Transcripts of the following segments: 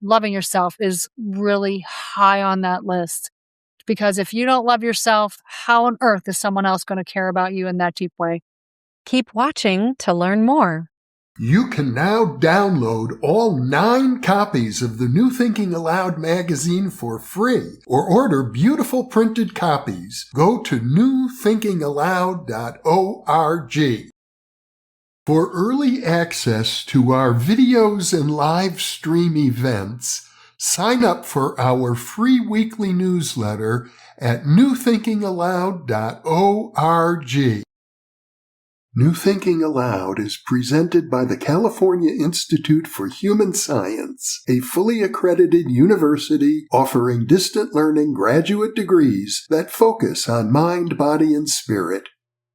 loving yourself is really high on that list. Because if you don't love yourself, how on earth is someone else going to care about you in that deep way? Keep watching to learn more. You can now download all 9 copies of the New Thinking Aloud magazine for free or order beautiful printed copies. Go to newthinkingaloud.org. For early access to our videos and live stream events, sign up for our free weekly newsletter at newthinkingaloud.org. New Thinking Aloud is presented by the California Institute for Human Science, a fully accredited university offering distant learning graduate degrees that focus on mind, body, and spirit.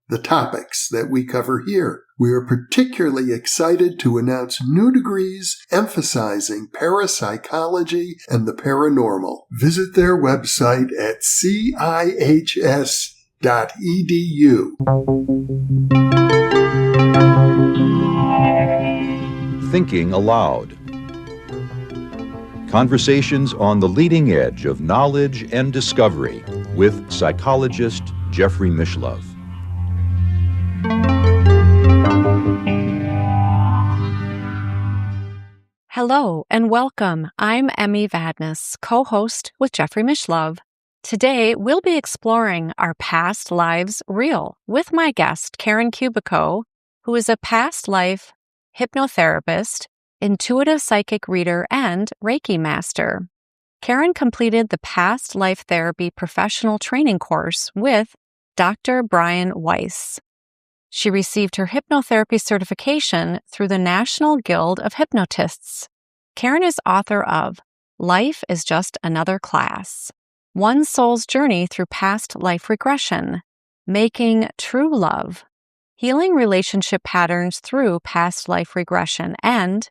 The topics that we cover here. We are particularly excited to announce new degrees emphasizing parapsychology and the paranormal. Visit their website at cihs.edu. Thinking Aloud. Conversations on the leading edge of knowledge and discovery with psychologist Jeffrey Mishlove. Hello and welcome. I'm Emmy Vadnais, co-host with Jeffrey Mishlove. Today, we'll be exploring our past lives reel with my guest, Karen Kubicko, who is a past life hypnotherapist, intuitive psychic reader, and Reiki master. Karen completed the past life therapy professional training course with Dr. Brian Weiss. She received her hypnotherapy certification through the National Guild of Hypnotists. Karen is author of Life is Just Another Class, One Soul's Journey Through Past Life Regression, Making True Love, Healing Relationship Patterns Through Past Life Regression, and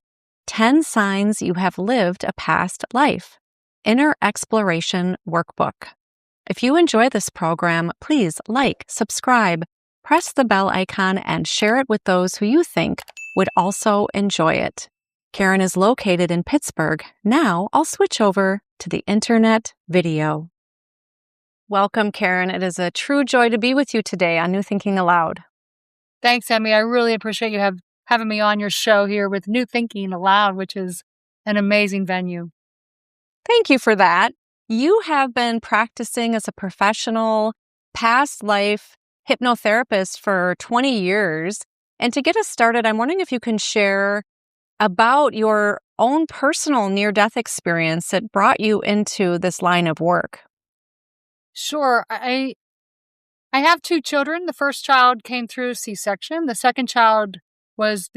10 Signs You Have Lived a Past Life, Inner Exploration Workbook. If you enjoy this program, please like, subscribe, press the bell icon, and share it with those who you think would also enjoy it. Karen is located in Pittsburgh. Now I'll switch over to the internet video. Welcome, Karen. It is a true joy to be with you today on New Thinking Aloud. Thanks, Emmy. I really appreciate you having me on your show here with New Thinking Aloud, which is an amazing venue. Thank you for that. You have been practicing as a professional past life hypnotherapist for 20 years. And to get us started, I'm wondering if you can share about your own personal near-death experience that brought you into this line of work. Sure. I have 2 children. The first child came through C-section. The second child was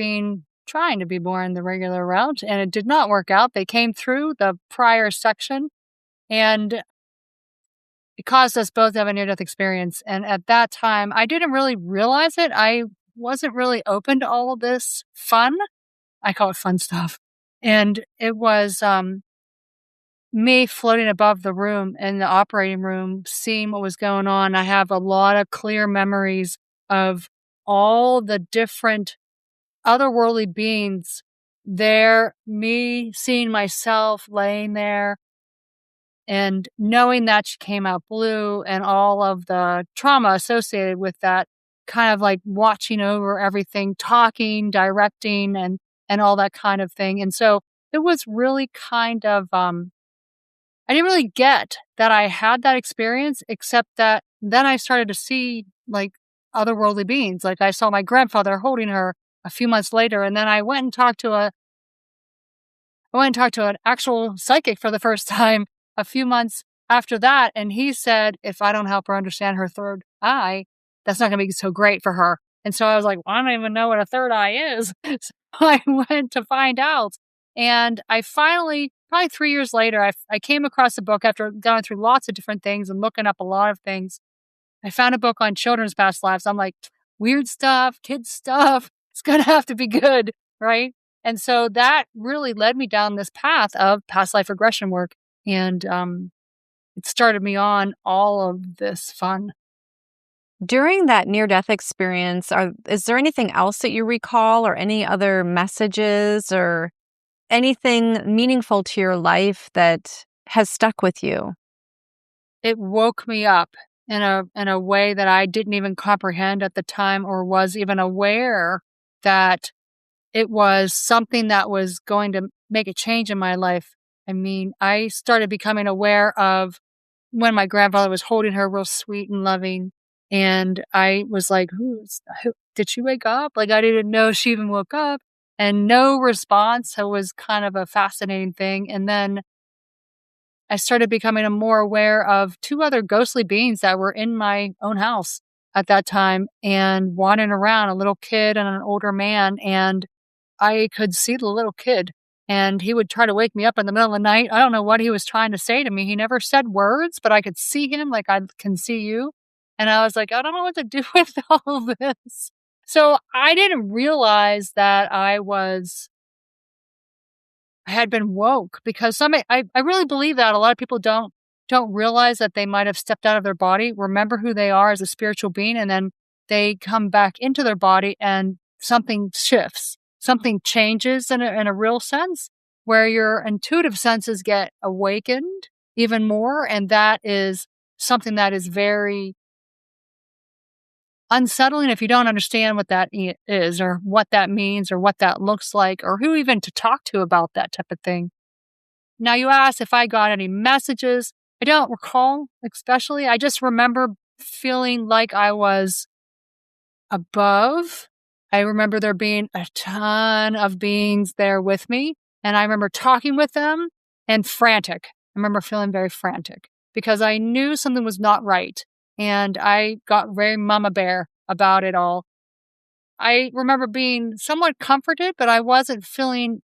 trying to be born the regular route, and it did not work out. They came through the prior section, and it caused us both to have a near-death experience. And at that time, I didn't really realize it. I wasn't really open to all of this fun. I call it fun stuff. And it was me floating above the room in the operating room, seeing what was going on. I have a lot of clear memories of all the different otherworldly beings there, me seeing myself laying there, and knowing that she came out blue and all of the trauma associated with that, kind of like watching over everything, talking, directing, and all that kind of thing. And so it was really kind of, I didn't really get that I had that experience, except that then I started to see like otherworldly beings. Like I saw my grandfather holding her a few months later, and then I went and talked to an actual psychic for the first time a few months after that, and he said, if I don't help her understand her third eye, that's not going to be so great for her. And so I was like, well, I don't even know what a third eye is. So I went to find out. And I finally, probably 3 years later, I came across a book after going through lots of different things and looking up a lot of things. I found a book on children's past lives. I'm like, weird stuff, kids stuff. It's going to have to be good, right? And so that really led me down this path of past life regression work. And it started me on all of this fun. During that near-death experience, is there anything else that you recall or any other messages or anything meaningful to your life that has stuck with you? It woke me up in a way that I didn't even comprehend at the time or was even aware that it was something that was going to make a change in my life. I mean, I started becoming aware of when my grandfather was holding her real sweet and loving, and I was like, who did she wake up?" Like, I didn't know she even woke up, and no response. So it was kind of a fascinating thing, and then I started becoming more aware of two other ghostly beings that were in my own house at that time and wandering around, a little kid and an older man, and I could see the little kid, and he would try to wake me up in the middle of the night. I don't know what he was trying to say to me. He never said words, but I could see him like I can see you. And I was like, I don't know what to do with all of this. So I didn't realize that I had been woke because I really believe that a lot of people don't realize that they might have stepped out of their body, remember who they are as a spiritual being, and then they come back into their body and something shifts. Something changes in a real sense where your intuitive senses get awakened even more. And that is something that is very unsettling if you don't understand what that is or what that means or what that looks like or who even to talk to about that type of thing. Now, you asked if I got any messages. I don't recall, especially. I just remember feeling like I was above. I remember there being a ton of beings there with me, and I remember talking with them and frantic. I remember feeling very frantic because I knew something was not right, and I got very mama bear about it all. I remember being somewhat comforted, but I wasn't feeling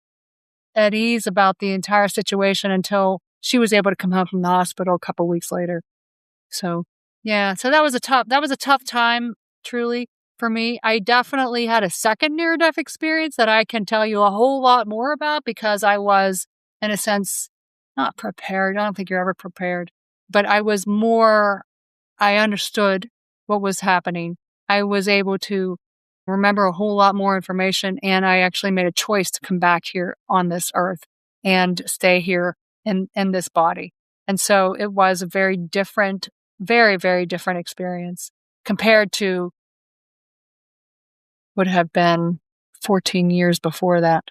at ease about the entire situation until she was able to come home from the hospital a couple weeks later. So, yeah, so that was a tough time, truly, for me. I definitely had a second near-death experience that I can tell you a whole lot more about because I was, in a sense, not prepared. I don't think you're ever prepared, but I understood what was happening. I was able to remember a whole lot more information, and I actually made a choice to come back here on this earth and stay here in this body. And so it was a very different, very, very different experience compared to would have been 14 years before that.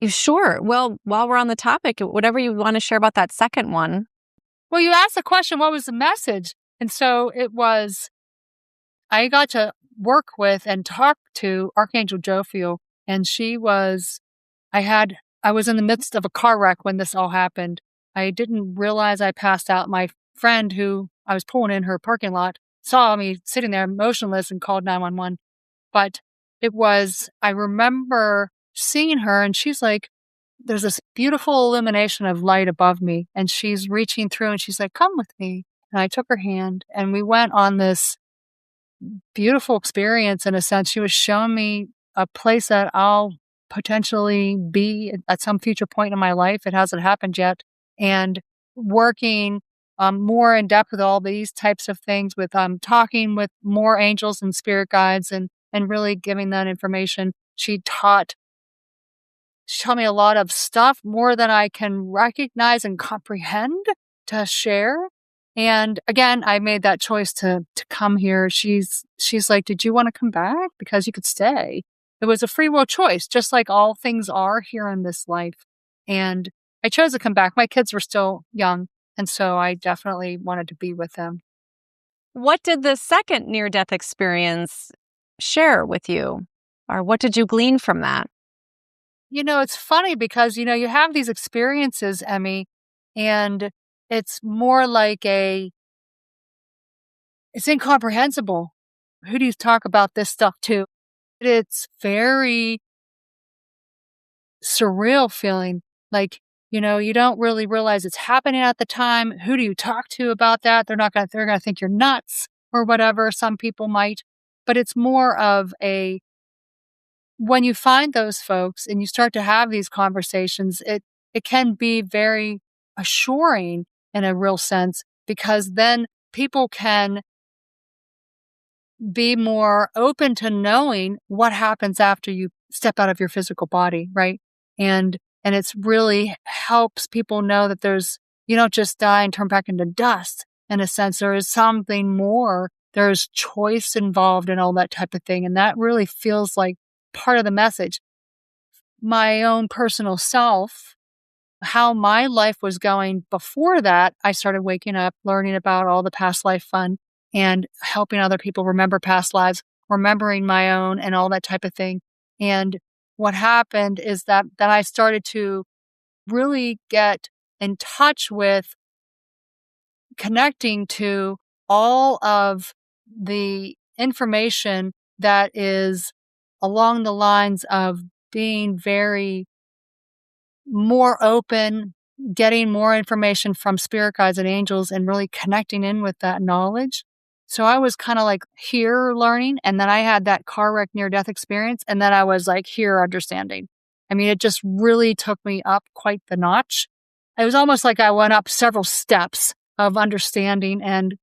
Sure. Well, while we're on the topic, whatever you want to share about that second one. Well, you asked the question, what was the message? And so I got to work with and talk to Archangel Jophiel, and I was in the midst of a car wreck when this all happened. I didn't realize I passed out. My friend who I was pulling in her parking lot saw me sitting there motionless and called 911. But I remember seeing her, and she's like, there's this beautiful illumination of light above me, and she's reaching through and she's like, come with me. And I took her hand and we went on this beautiful experience. In a sense, she was showing me a place that I'll potentially be at some future point in my life. It hasn't happened yet. And working more in depth with all these types of things, with talking with more angels and spirit guides and really giving that information. She taught me a lot of stuff, more than I can recognize and comprehend, to share. And again, I made that choice to come here. She's like, did you want to come back? Because you could stay. It was a free will choice, just like all things are here in this life. And I chose to come back. My kids were still young, and so I definitely wanted to be with them. What did the second near-death experience share with you? Or what did you glean from that? It's funny because, you have these experiences, Emmy, and it's more like it's incomprehensible. Who do you talk about this stuff to? It's very surreal feeling. Like, you don't really realize it's happening at the time. Who do you talk to about that? They're going to think you're nuts or whatever. Some people might, but it's more of when you find those folks and you start to have these conversations, it can be very assuring in a real sense, because then people can be more open to knowing what happens after you step out of your physical body, right? And And it's really helps people know that you don't just die and turn back into dust. In a sense, there is something more. There's choice involved and all that type of thing. And that really feels like part of the message. My own personal self, how my life was going before that, I started waking up, learning about all the past life fun and helping other people remember past lives, remembering my own and all that type of thing. And what happened is that I started to really get in touch with connecting to all of the information that is along the lines of being very more open, getting more information from spirit guides and angels and really connecting in with that knowledge. So I was kind of like here learning, and then I had that car wreck near-death experience, and then I was like here understanding. I mean, it just really took me up quite the notch. It was almost like I went up several steps of understanding and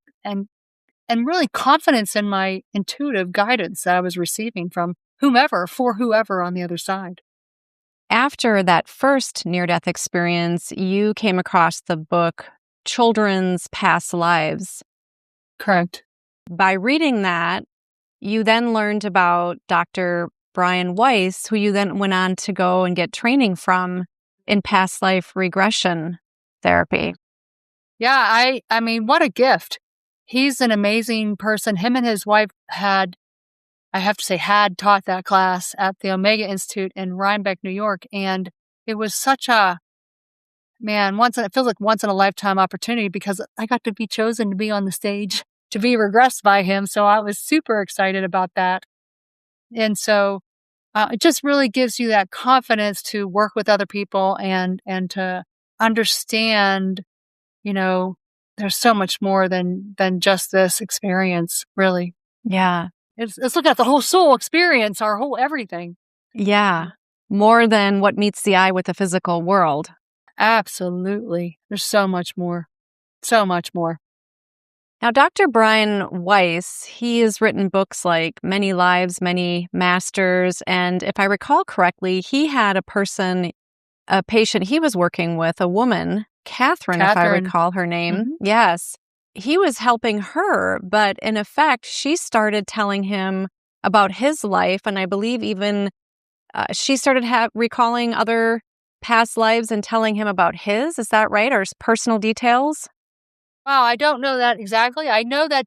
really confidence in my intuitive guidance that I was receiving from for whoever on the other side. After that first near-death experience, you came across the book Children's Past Lives. Correct. By reading that, you then learned about Dr. Brian Weiss, who you then went on to go and get training from in past life regression therapy. Yeah, I mean, what a gift. He's an amazing person. Him and his wife had taught that class at the Omega Institute in Rhinebeck, New York. And it was such it feels like once in a lifetime opportunity because I got to be chosen to be on the stage to be regressed by him. So I was super excited about that. And so it just really gives you that confidence to work with other people and to understand, there's so much more than just this experience, really. Yeah. It's looking at the whole soul experience, our whole everything. Yeah. More than what meets the eye with the physical world. Absolutely. There's so much more. So much more. Now, Dr. Brian Weiss, he has written books like Many Lives, Many Masters. And if I recall correctly, he had a patient he was working with, a woman, Catherine, if I recall her name. Mm-hmm. Yes. He was helping her, but in effect, she started telling him about his life. And I believe even she started recalling other past lives and telling him about his. Is that right? Or personal details? Wow, I don't know that exactly. I know that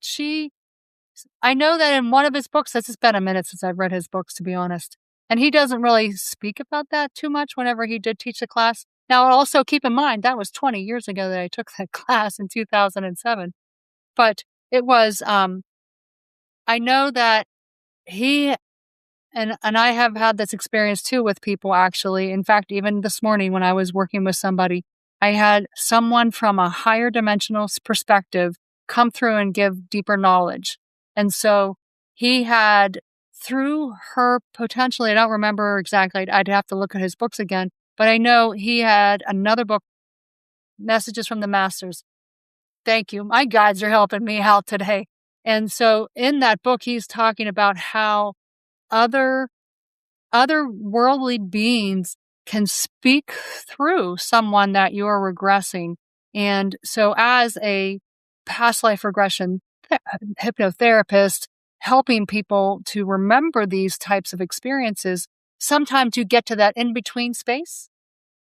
in one of his books, it's been a minute since I've read his books, to be honest. And he doesn't really speak about that too much whenever he did teach the class. Now, also keep in mind, that was 20 years ago that I took that class in 2007. But it was, I know that he, and I have had this experience too with people actually. In fact, even this morning when I was working with somebody, I had someone from a higher dimensional perspective come through and give deeper knowledge. And so he had, through her potentially, I don't remember exactly, I'd have to look at his books again, but I know he had another book, Messages from the Masters. Thank you. My guides are helping me out today. And so in that book, he's talking about how other worldly beings can speak through someone that you are regressing. And so as a past life regression hypnotherapist, helping people to remember these types of experiences, sometimes you get to that in-between space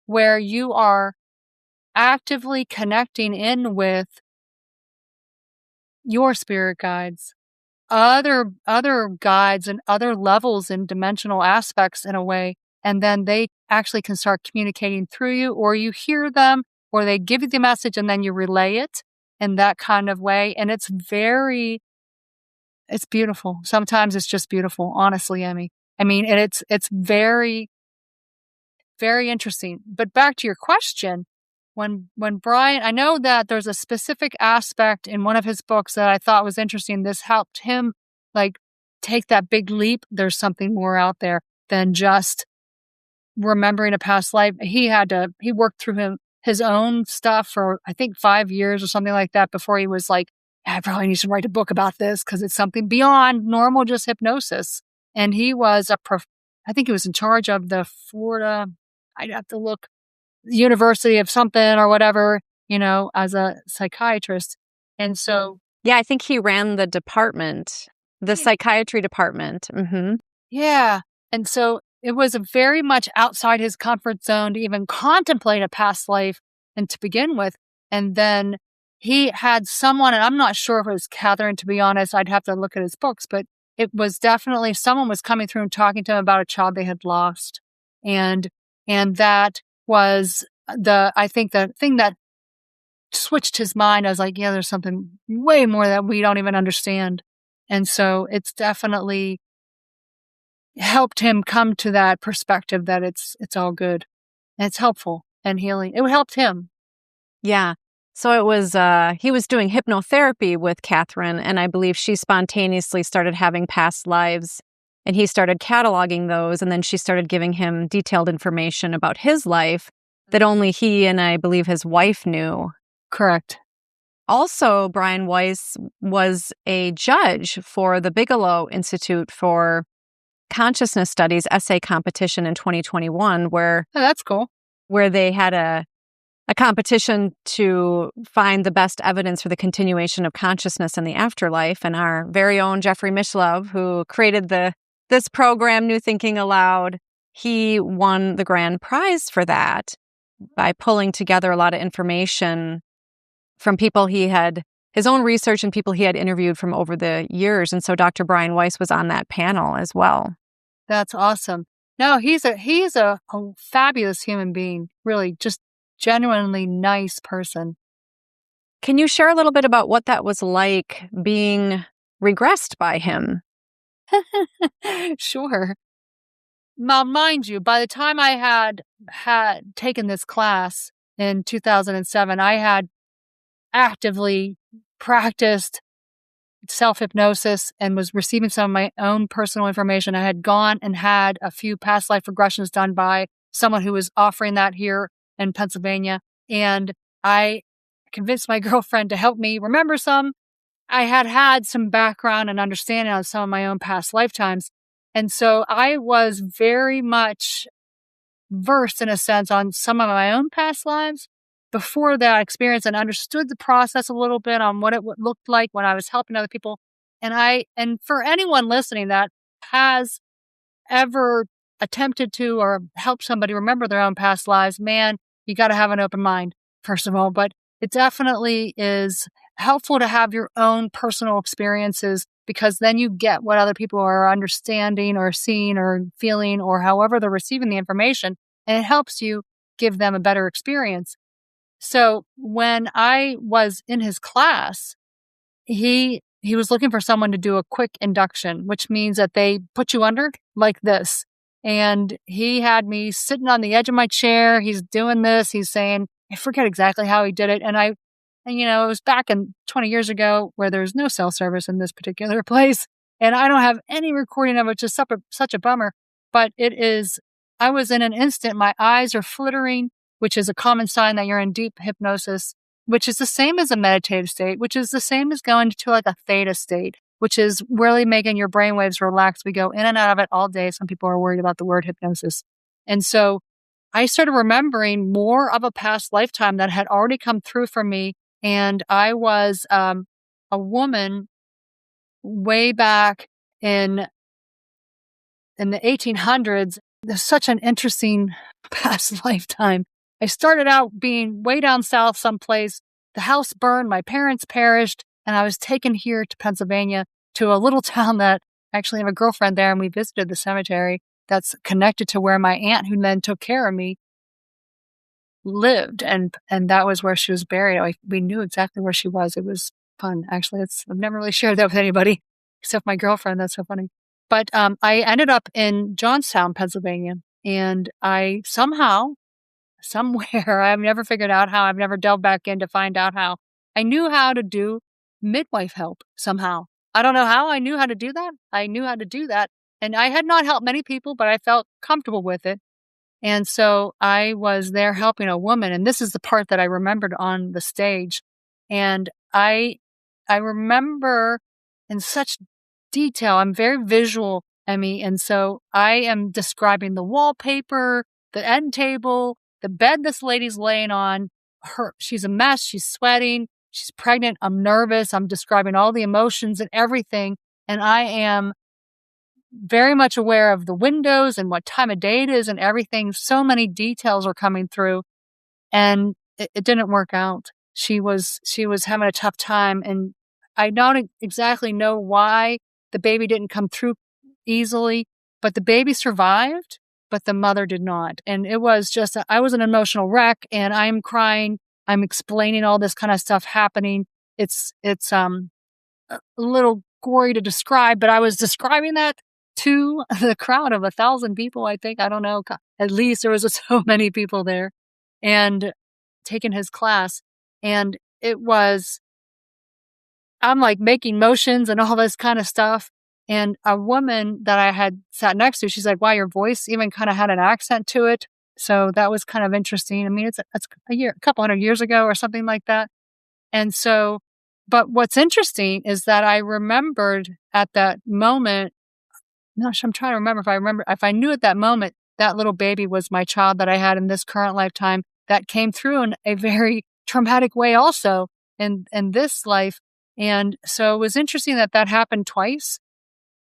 where you are actively connecting in with your spirit guides, other guides and other levels and dimensional aspects in a way, and then they actually can start communicating through you, or you hear them, or they give you the message and then you relay it in that kind of way. And it's beautiful. Sometimes it's just beautiful, honestly, Emmy. I mean, and it's very, very interesting. But back to your question, when Brian, I know that there's a specific aspect in one of his books that I thought was interesting. This helped him take that big leap. There's something more out there than just remembering a past life. He worked through his own stuff for, I think, 5 years or something like that before he was like, I probably need to write a book about this because it's something beyond normal, just hypnosis. And he was I think he was in charge of the Florida, I'd have to look, university of something or whatever, as a psychiatrist. And so, Yeah, I think he ran the department, the psychiatry department. yeah. And so it was very much outside his comfort zone to even contemplate a past life and to begin with. And then he had someone, and I'm not sure if it was Catherine, to be honest, I'd have to look at his books, but it was definitely someone was coming through and talking to him about a child they had lost. And that was I think the thing that switched his mind. I was like, yeah, there's something way more that we don't even understand. And so it's definitely helped him come to that perspective that it's all good and it's helpful and healing. It helped him. Yeah. So it was, he was doing hypnotherapy with Catherine, and I believe she spontaneously started having past lives, and he started cataloging those, and then she started giving him detailed information about his life that only he and I believe his wife knew. Correct. Also, Brian Weiss was a judge for the Bigelow Institute for Consciousness Studies essay competition in 2021, Oh, that's cool. where they had a competition to find the best evidence for the continuation of consciousness in the afterlife. And our very own Jeffrey Mishlove, who created this program, New Thinking Aloud, he won the grand prize for that by pulling together a lot of information from people his own research and people he had interviewed from over the years. And so Dr. Brian Weiss was on that panel as well. That's awesome. No, he's a fabulous human being, really, just genuinely nice person. Can you share a little bit about what that was like being regressed by him? Sure. Now, mind you, by the time I had taken this class in 2007, I had actively practiced self-hypnosis and was receiving some of my own personal information. I had gone and had a few past life regressions done by someone who was offering that here in Pennsylvania. And I convinced my girlfriend to help me remember some. I had some background and understanding on some of my own past lifetimes. And so I was very much versed, in a sense, on some of my own past lives before that experience, and understood the process a little bit on what it looked like when I was helping other people. And for anyone listening that has ever attempted to or helped somebody remember their own past lives, man, you got to have an open mind, first of all. But it definitely is helpful to have your own personal experiences, because then you get what other people are understanding or seeing or feeling or however they're receiving the information, and it helps you give them a better experience. So when I was in his class, he was looking for someone to do a quick induction, which means that they put you under like this. And he had me sitting on the edge of my chair. He's doing this. He's saying, I forget exactly how he did it. And it was back in 20 years ago where there's no cell service in this particular place. And I don't have any recording of it, just such a bummer. But I was in an instant, my eyes are flittering, which is a common sign that you're in deep hypnosis, which is the same as a meditative state, which is the same as going to like a theta state, which is really making your brainwaves relax. We go in and out of it all day. Some people are worried about the word hypnosis. And so I started remembering more of a past lifetime that had already come through for me. And I was a woman way back in the 1800s. There's such an interesting past lifetime. I started out being way down south someplace. The house burned, my parents perished, and I was taken here to Pennsylvania to a little town that I actually have a girlfriend there, and we visited the cemetery that's connected to where my aunt, who then took care of me, lived, and that was where she was buried. We knew exactly where she was. It was fun, actually. I've never really shared that with anybody except my girlfriend. That's so funny. But I ended up in Johnstown, Pennsylvania, and I somewhere, I've never figured out how, I've never delved back in to find out how, I knew how to do midwife help somehow. I don't know how I knew how to do that. I knew how to do that. And I had not helped many people, but I felt comfortable with it. And so I was there helping a woman. And this is the part that I remembered on the stage. And I remember in such detail. I'm very visual, Emmy. And so I am describing the wallpaper, the end table, the bed this lady's laying on, she's a mess. She's sweating. She's pregnant. I'm nervous. I'm describing all the emotions and everything. And I am very much aware of the windows and what time of day it is and everything. So many details are coming through, and it didn't work out. She was having a tough time, and I don't exactly know why the baby didn't come through easily, but the baby survived, but the mother did not. And it was just, I was an emotional wreck, and I'm crying. I'm explaining all this kind of stuff happening. It's a little gory to describe, but I was describing that to the crowd of 1,000 people, I think. I don't know. At least there was so many people there, and taking his class. And I'm like making motions and all this kind of stuff. And a woman that I had sat next to, she's like, wow, your voice even kind of had an accent to it. So that was kind of interesting. I mean, it's a couple hundred years ago or something like that. And so, but what's interesting is that I remembered at that moment, I'm trying to remember if I knew at that moment that little baby was my child that I had in this current lifetime that came through in a very traumatic way also in this life. And so it was interesting that happened twice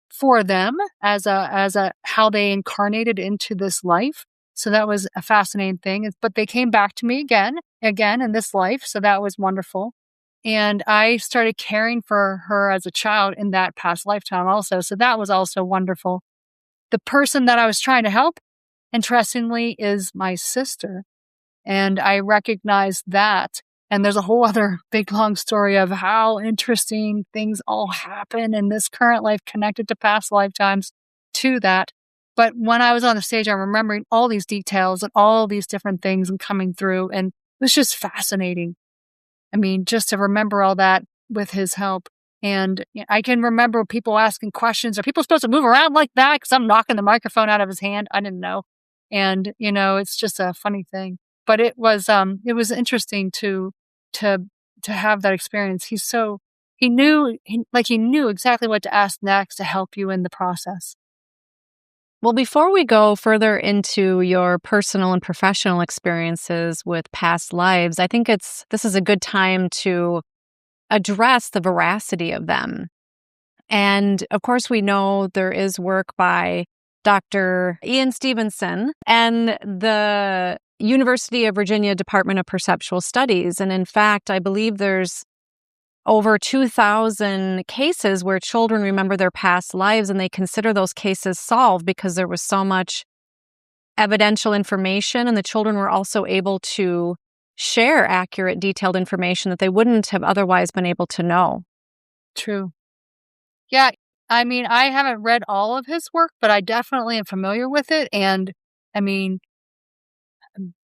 for them as a how they incarnated into this life. So that was a fascinating thing. But they came back to me again in this life. So that was wonderful. And I started caring for her as a child in that past lifetime also. So that was also wonderful. The person that I was trying to help, interestingly, is my sister. And I recognized that. And there's a whole other big, long story of how interesting things all happen in this current life connected to past lifetimes to that. But when I was on the stage, I'm remembering all these details and all these different things and coming through. And it was just fascinating. I mean, just to remember all that with his help. And I can remember people asking questions. Are people supposed to move around like that? Because I'm knocking the microphone out of his hand. I didn't know. And, it's just a funny thing. But it was interesting to have that experience. He knew exactly what to ask next to help you in the process. Well, before we go further into your personal and professional experiences with past lives, I think this is a good time to address the veracity of them. And of course, we know there is work by Dr. Ian Stevenson and the University of Virginia Department of Perceptual Studies. And in fact, I believe there's over 2,000 cases where children remember their past lives, and they consider those cases solved because there was so much evidential information, and the children were also able to share accurate, detailed information that they wouldn't have otherwise been able to know. True. Yeah, I mean, I haven't read all of his work, but I definitely am familiar with it. And I mean,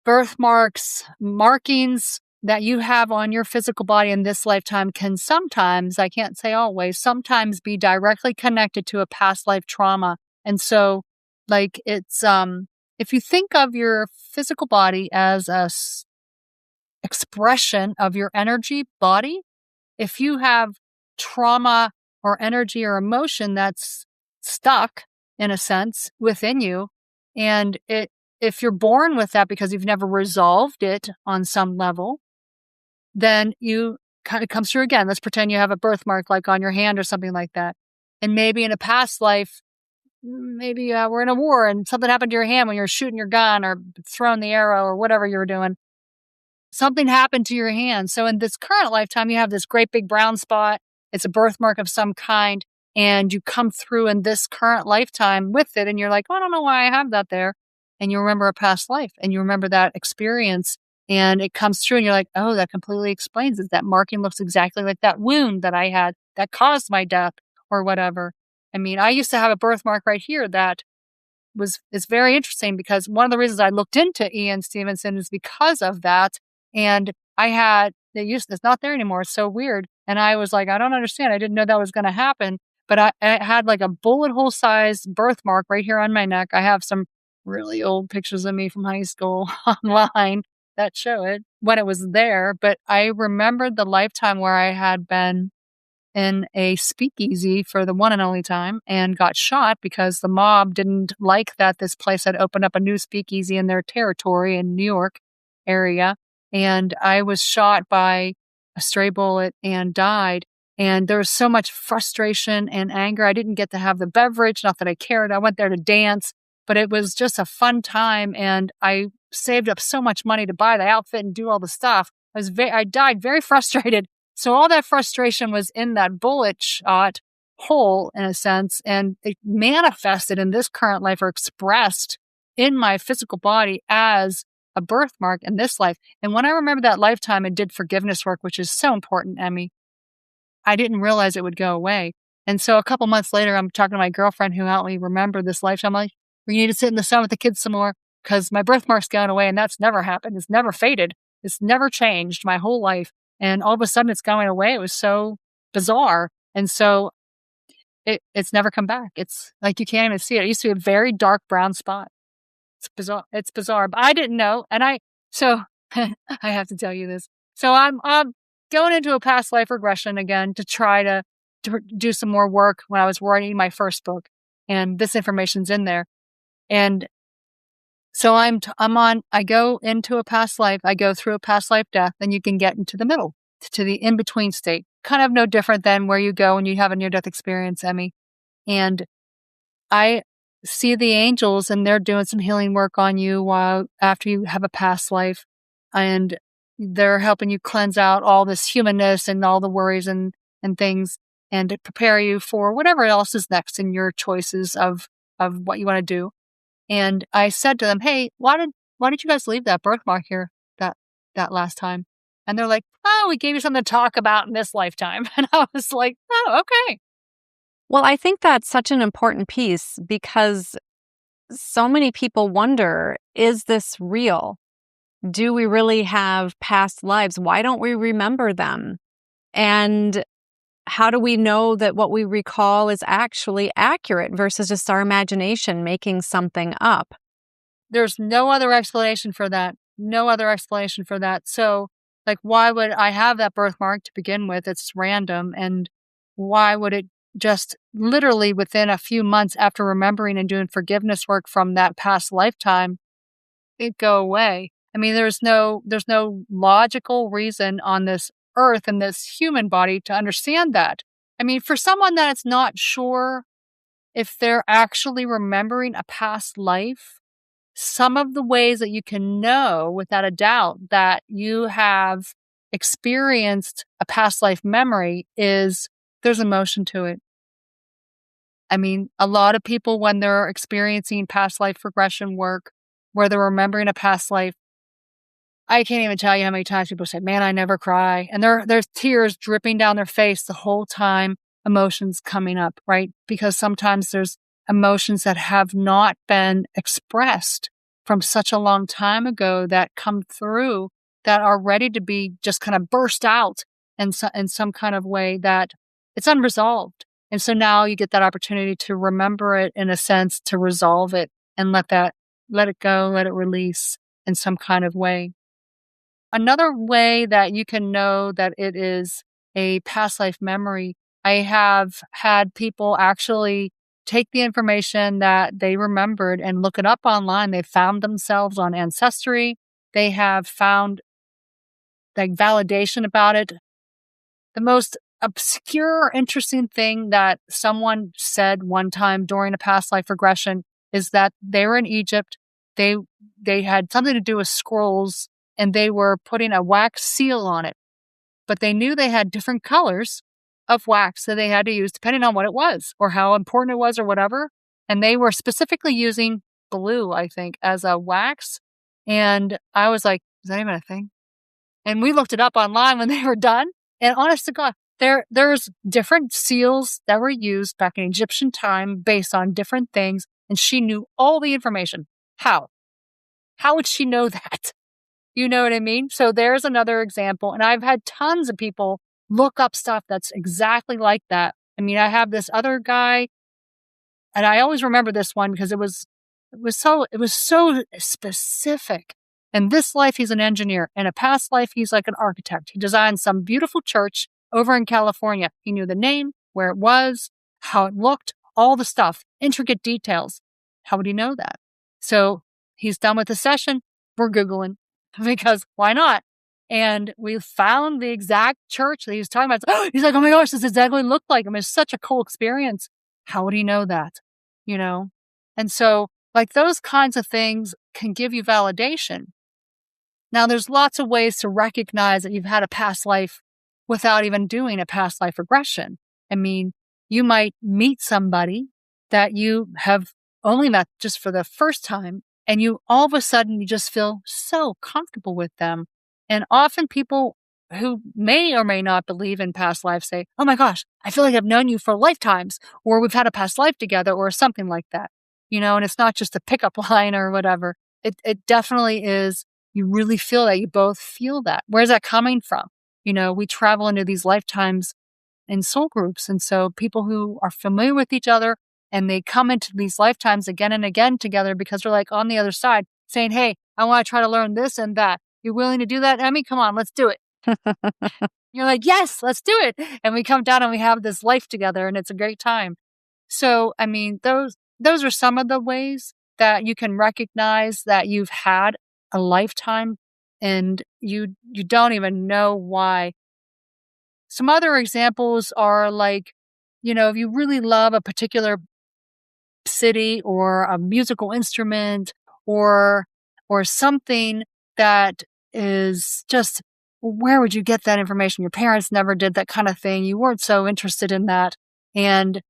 birthmarks, markings that you have on your physical body in this lifetime can sometimes, I can't say always, sometimes be directly connected to a past life trauma. And so, like, it's, if you think of your physical body as a expression of your energy body, if you have trauma or energy or emotion that's stuck, in a sense, within you, and if you're born with that because you've never resolved it on some level, then you kind of comes through again. Let's pretend you have a birthmark like on your hand or something like that. And maybe in a past life, maybe we're in a war and something happened to your hand when you're shooting your gun or throwing the arrow or whatever you were doing. Something happened to your hand. So in this current lifetime, you have this great big brown spot. It's a birthmark of some kind. And you come through in this current lifetime with it. And you're like, oh, I don't know why I have that there. And you remember a past life and you remember that experience. And it comes through and you're like, oh, that completely explains it. That marking looks exactly like that wound that I had that caused my death or whatever. I mean, I used to have a birthmark right here that is very interesting because one of the reasons I looked into Ian Stevenson is because of that. And it's not there anymore. It's so weird. And I was like, I don't understand. I didn't know that was going to happen. But I had like a bullet hole sized birthmark right here on my neck. I have some really old pictures of me from high school online that show it when it was there. But I remembered the lifetime where I had been in a speakeasy for the one and only time and got shot because the mob didn't like that this place had opened up a new speakeasy in their territory in New York area. And I was shot by a stray bullet and died. And there was so much frustration and anger. I didn't get to have the beverage, not that I cared. I went there to dance, but it was just a fun time. And I saved up so much money to buy the outfit and do all the stuff. I died very frustrated. So all that frustration was in that bullet shot hole, in a sense, and it manifested in this current life or expressed in my physical body as a birthmark in this life. And when I remember that lifetime and did forgiveness work, which is so important, Emmy, I didn't realize it would go away. And so a couple months later, I'm talking to my girlfriend who helped me remember this lifetime. I'm like, we need to sit in the sun with the kids some more because my birthmark's gone away, and that's never happened. It's never faded. It's never changed my whole life. And all of a sudden it's going away. It was so bizarre. And so it's never come back. It's like you can't even see it. It used to be a very dark brown spot. It's bizarre. It's bizarre. But I didn't know. So I have to tell you this. So I'm going into a past life regression again to try to do some more work when I was writing my first book. And this information's in there. And so I go into a past life, I go through a past life death, and you can get into the middle, to the in-between state. Kind of no different than where you go when you have a near-death experience, Emmy. And I see the angels, and they're doing some healing work on you after you have a past life. And they're helping you cleanse out all this humanness and all the worries and things, and to prepare you for whatever else is next in your choices of what you want to do. And I said to them, hey, why did you guys leave that birthmark here that last time? And they're like, oh, we gave you something to talk about in this lifetime. And I was like, oh, okay. Well, I think that's such an important piece because so many people wonder, is this real? Do we really have past lives? Why don't we remember them? And how do we know that what we recall is actually accurate versus just our imagination making something up? There's no other explanation for that. No other explanation for that. So, like, why would I have that birthmark to begin with? It's random. And why would it just literally within a few months after remembering and doing forgiveness work from that past lifetime, it go away? I mean, there's no logical reason on this earth and this human body to understand that. I mean, for someone that's not sure if they're actually remembering a past life, some of the ways that you can know without a doubt that you have experienced a past life memory is there's emotion to it. I mean, a lot of people, when they're experiencing past life regression work, where they're remembering a past life, I can't even tell you how many times people say, man, I never cry. And there's tears dripping down their face the whole time, emotions coming up, right? Because sometimes there's emotions that have not been expressed from such a long time ago that come through that are ready to be just kind of burst out in some kind of way that it's unresolved. And so now you get that opportunity to remember it, in a sense, to resolve it and let it go, let it release in some kind of way. Another way that you can know that it is a past life memory, I have had people actually take the information that they remembered and look it up online. They found themselves on Ancestry. They have found like validation about it. The most obscure, interesting thing that someone said one time during a past life regression is that they were in Egypt. They had something to do with scrolls, and they were putting a wax seal on it. But they knew they had different colors of wax that they had to use depending on what it was or how important it was or whatever. And they were specifically using blue, I think, as a wax. And I was like, is that even a thing? And we looked it up online when they were done. And honest to God, there's different seals that were used back in Egyptian time based on different things. And she knew all the information. How? How would she know that? You know what I mean? So there's another example. And I've had tons of people look up stuff that's exactly like that. I mean, I have this other guy, and I always remember this one because it was so specific. In this life, he's an engineer. In a past life, he's like an architect. He designed some beautiful church over in California. He knew the name, where it was, how it looked, all the stuff, intricate details. How would he know that? So he's done with the session. We're Googling because why not? And we found the exact church that he was talking about. He's like, oh my gosh, this exactly looked like him. It's such a cool experience. How would he know that? You know? And so like those kinds of things can give you validation. Now, there's lots of ways to recognize that you've had a past life without even doing a past life regression. I mean, you might meet somebody that you have only met just for the first time, and you all of a sudden you just feel so comfortable with them. And often people who may or may not believe in past life say, oh my gosh, I feel like I've known you for lifetimes, or we've had a past life together, or something like that. You know, and it's not just a pickup line or whatever. It definitely is. You really feel that. You both feel that. Where's that coming from? You know, we travel into these lifetimes in soul groups. And so people who are familiar with each other and they come into these lifetimes again and again together because they're like on the other side saying, hey, I want to try to learn this and that. You're willing to do that, Emmy? Come on, let's do it. You're like, yes, let's do it. And we come down and we have this life together and it's a great time. So, I mean, those are some of the ways that you can recognize that you've had a lifetime and you don't even know why. Some other examples are like, you know, if you really love a particular city or a musical instrument or something that is just, where would you get that information? Your parents never did that kind of thing. You weren't so interested in that. And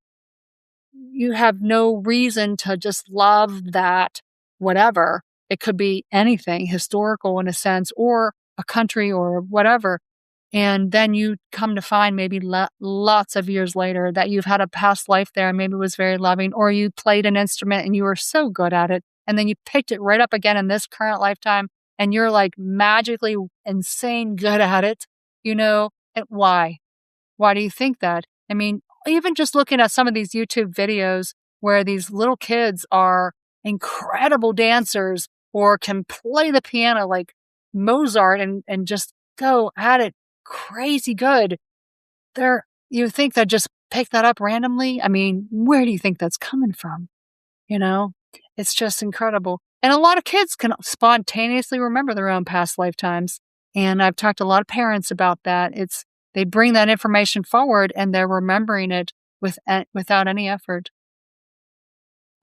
you have no reason to just love that, whatever. It could be anything historical in a sense, or a country or whatever. And then you come to find maybe lots of years later that you've had a past life there and maybe it was very loving, or you played an instrument and you were so good at it. And then you picked it right up again in this current lifetime and you're like magically insane good at it, you know? And why? Why do you think that? I mean, even just looking at some of these YouTube videos where these little kids are incredible dancers or can play the piano like Mozart and just go at it crazy good. You think that just pick that up randomly? I mean, where do you think that's coming from? You know, it's just incredible. And a lot of kids can spontaneously remember their own past lifetimes. And I've talked to a lot of parents about that. They bring that information forward and they're remembering it without any effort.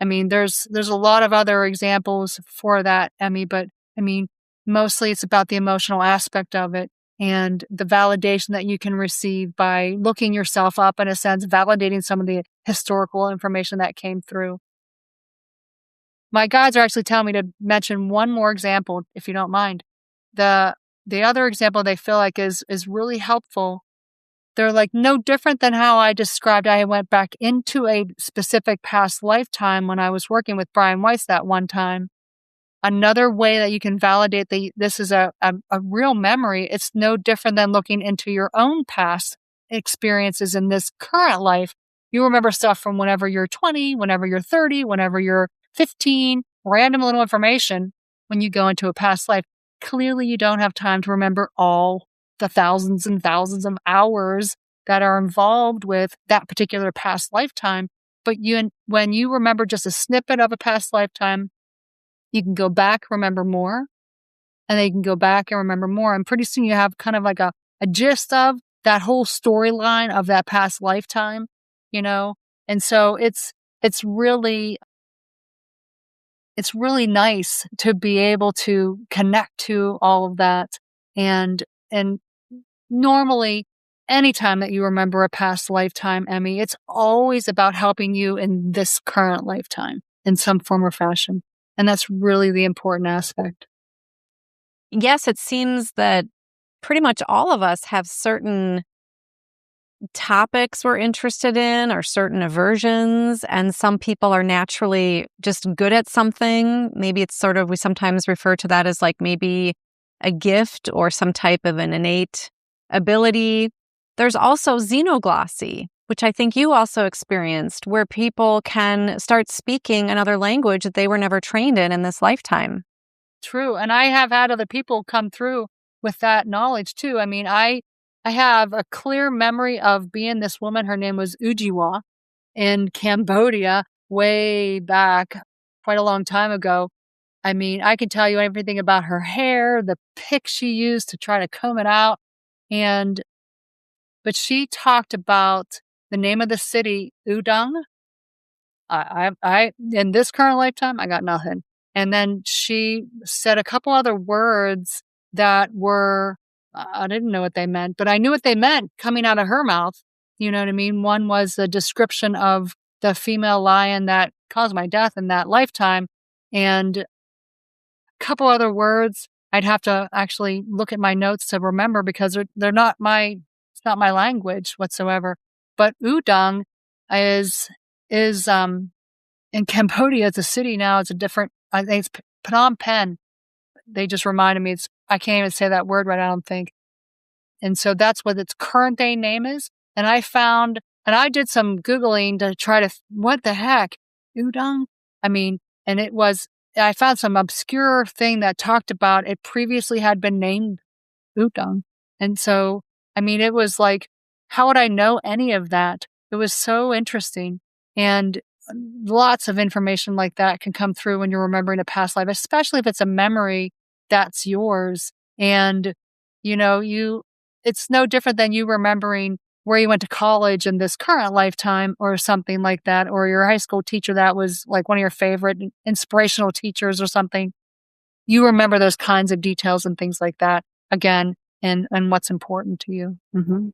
I mean, there's a lot of other examples for that, Emmy, but I mean, mostly it's about the emotional aspect of it and the validation that you can receive by looking yourself up, in a sense, validating some of the historical information that came through. My guides are actually telling me to mention one more example, if you don't mind. The other example they feel like is really helpful. They're like no different than how I described. I went back into a specific past lifetime when I was working with Brian Weiss that one time. Another way that you can validate that this is a real memory, it's no different than looking into your own past experiences in this current life. You remember stuff from whenever you're 20, whenever you're 30, whenever you're 15, random little information when you go into a past life. Clearly, you don't have time to remember all the thousands and thousands of hours that are involved with that particular past lifetime. But when you remember just a snippet of a past lifetime, you can go back, remember more, and then you can go back and remember more. And pretty soon you have kind of like a gist of that whole storyline of that past lifetime, you know? And so it's really nice to be able to connect to all of that. And normally, anytime that you remember a past lifetime, Emmy, it's always about helping you in this current lifetime in some form or fashion. And that's really the important aspect. Yes, it seems that pretty much all of us have certain topics we're interested in or certain aversions, and some people are naturally just good at something. Maybe it's sort of, we sometimes refer to that as like maybe a gift or some type of an innate ability. There's also xenoglossy, which I think you also experienced, where people can start speaking another language that they were never trained in this lifetime. True. And I have had other people come through with that knowledge too. I mean, I I have a clear memory of being this woman. Her name was Ujiwa in Cambodia way back quite a long time ago. I mean, I can tell you everything about her hair, the pick she used to try to comb it out. But she talked about the name of the city, Udang. In this current lifetime, I got nothing. And then she said a couple other words that were, I didn't know what they meant, but I knew what they meant coming out of her mouth. You know what I mean? One was a description of the female lion that caused my death in that lifetime. And a couple other words I'd have to actually look at my notes to remember because they're not it's not my language whatsoever. But Udang is in Cambodia. It's a city now. It's a different, I think it's Phnom Penh. They just reminded me, I can't even say that word right, I don't think. And so that's what its current day name is. And I did some Googling to try to, what the heck? Udang? I mean, I found some obscure thing that talked about it previously had been named Udang. And so, I mean, it was like, how would I know any of that? It was so interesting. And lots of information like that can come through when you're remembering a past life, especially if it's a memory that's yours. And, it's no different than you remembering where you went to college in this current lifetime or something like that, or your high school teacher that was like one of your favorite inspirational teachers or something. You remember those kinds of details and things like that again, and what's important to you. Mm-hmm.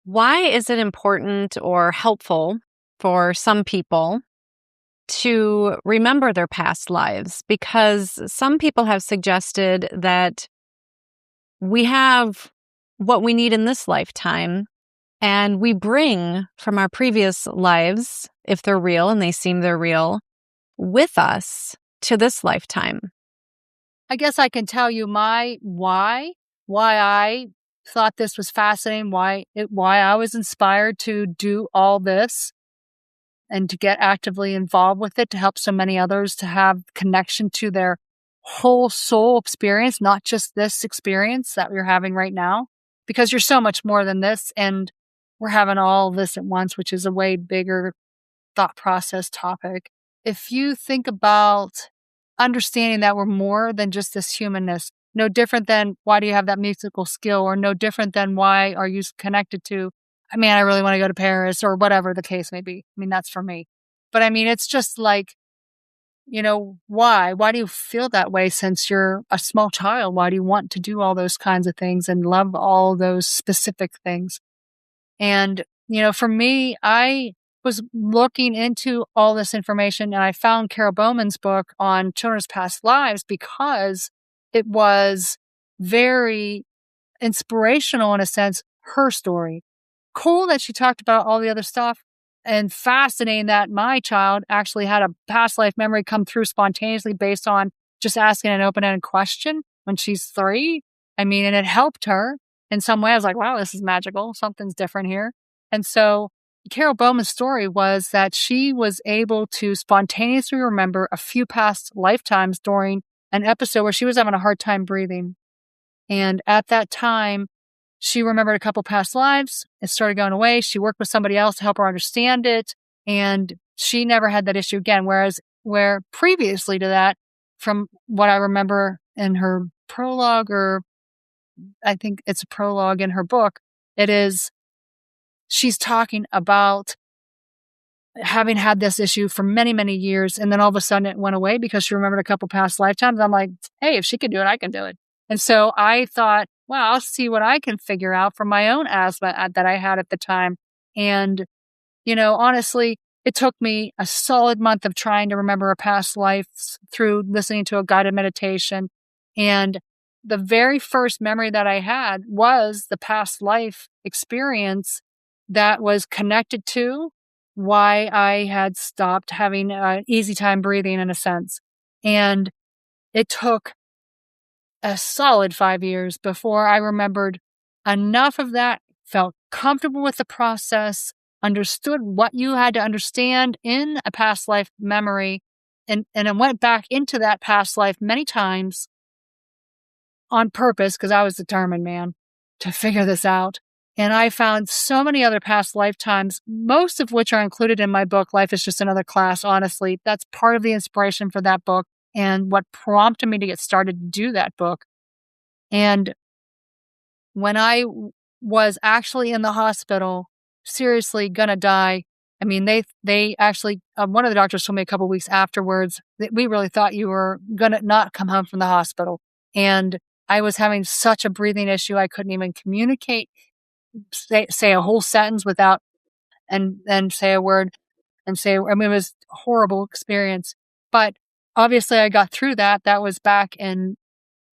Why is it important or helpful for some people to remember their past lives? Because some people have suggested that we have what we need in this lifetime, and we bring from our previous lives, if they're real and they seem they're real, with us to this lifetime. I guess I can tell you my why I thought this was fascinating, why I was inspired to do all this and to get actively involved with it to help so many others to have connection to their whole soul experience, not just this experience that we're having right now, because you're so much more than this. And we're having all this at once, which is a way bigger thought process topic. If you think about understanding that we're more than just this humanness, no different than why do you have that musical skill, or no different than why are you connected to, I really want to go to Paris, or whatever the case may be. That's for me. But it's just like, why? Why do you feel that way since you're a small child? Why do you want to do all those kinds of things and love all those specific things? And, for me, I was looking into all this information and I found Carol Bowman's book on children's past lives because it was very inspirational in a sense, her story. Cool that she talked about all the other stuff, and fascinating that my child actually had a past life memory come through spontaneously based on just asking an open-ended question when she's 3. And it helped her in some way. I was like, wow, this is magical. Something's different here. And so Carol Bowman's story was that she was able to spontaneously remember a few past lifetimes during an episode where she was having a hard time breathing. And at that time, she remembered a couple past lives. It started going away. She worked with somebody else to help her understand it. And she never had that issue again. Where previously to that, from what I remember in her prologue, or I think it's a prologue in her book, she's talking about having had this issue for many, many years. And then all of a sudden it went away because she remembered a couple past lifetimes. I'm like, hey, if she can do it, I can do it. And so I thought, well, I'll see what I can figure out from my own asthma that I had at the time. And, honestly, it took me a solid month of trying to remember a past life through listening to a guided meditation. And the very first memory that I had was the past life experience that was connected to why I had stopped having an easy time breathing, in a sense. And it took a solid 5 years before I remembered enough of that, felt comfortable with the process, understood what you had to understand in a past life memory, and I went back into that past life many times on purpose because I was determined, man, to figure this out. And I found so many other past lifetimes, most of which are included in my book, Life is Just Another Class, honestly. That's part of the inspiration for that book and what prompted me to get started to do that book. And when I was actually in the hospital, seriously gonna die, I mean, they actually, one of the doctors told me a couple weeks afterwards that we really thought you were gonna not come home from the hospital. And I was having such a breathing issue, I couldn't even communicate, say a whole sentence without, and then say a word and say, I mean, it was a horrible experience. But obviously I got through that. That was back in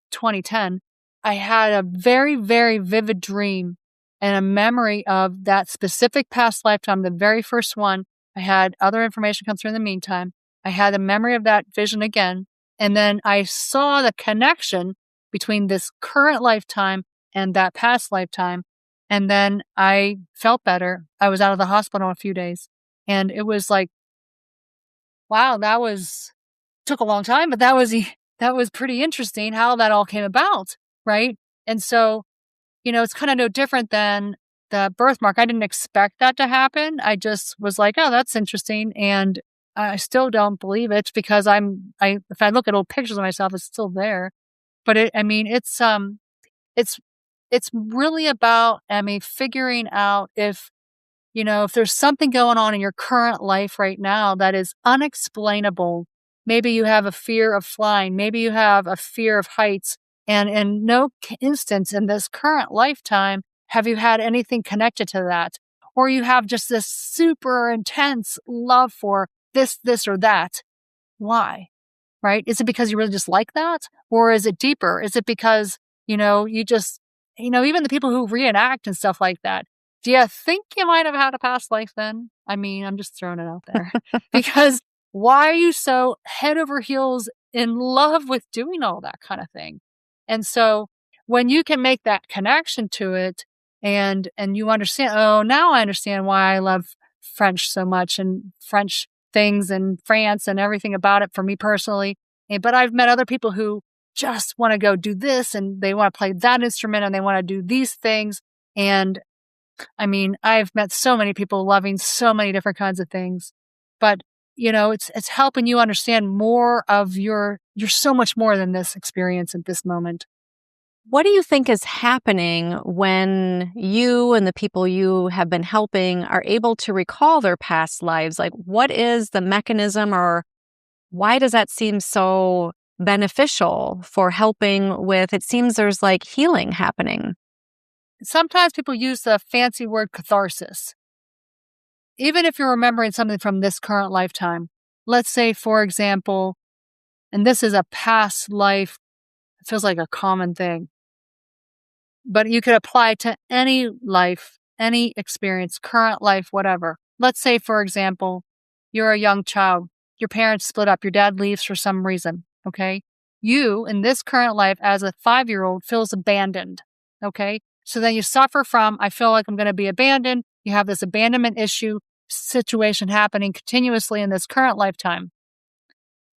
2010. I had a very, very vivid dream and a memory of that specific past lifetime, the very first one. I had other information come through in the meantime. I had a memory of that vision again. And then I saw the connection between this current lifetime and that past lifetime. And then I felt better. I was out of the hospital in a few days. And it was like, wow, took a long time, but that was pretty interesting how that all came about, right? And so, it's kind of no different than the birthmark. I didn't expect that to happen. I just was like, oh, that's interesting. And I still don't believe it because if I look at old pictures of myself, it's still there. But it's really about, figuring out if there's something going on in your current life right now that is unexplainable. Maybe you have a fear of flying. Maybe you have a fear of heights. And in no instance in this current lifetime have you had anything connected to that. Or you have just this super intense love for this, or that. Why? Right? Is it because you really just like that? Or is it deeper? Is it because, you just, even the people who reenact and stuff like that, do you think you might have had a past life then? I mean, I'm just throwing it out there. Because why are you so head over heels in love with doing all that kind of thing? And so when you can make that connection to it and you understand, oh, now I understand why I love French so much and French things and France and everything about it for me personally. But I've met other people who just want to go do this and they want to play that instrument and they want to do these things. And I mean, I've met so many people loving so many different kinds of things, but it's helping you understand more of you're so much more than this experience at this moment. What do you think is happening when you and the people you have been helping are able to recall their past lives? Like, what is the mechanism, or why does that seem so beneficial for helping with, it seems there's like healing happening? Sometimes people use the fancy word catharsis. Even if you're remembering something from this current lifetime, let's say, for example, and this is a past life, it feels like a common thing, but you could apply to any life, any experience, current life, whatever. Let's say, for example, you're a young child, your parents split up, your dad leaves for some reason, okay? You, in this current life, as a 5-year-old, feels abandoned, okay? So then you suffer from, I feel like I'm going to be abandoned. You have this abandonment issue situation happening continuously in this current lifetime.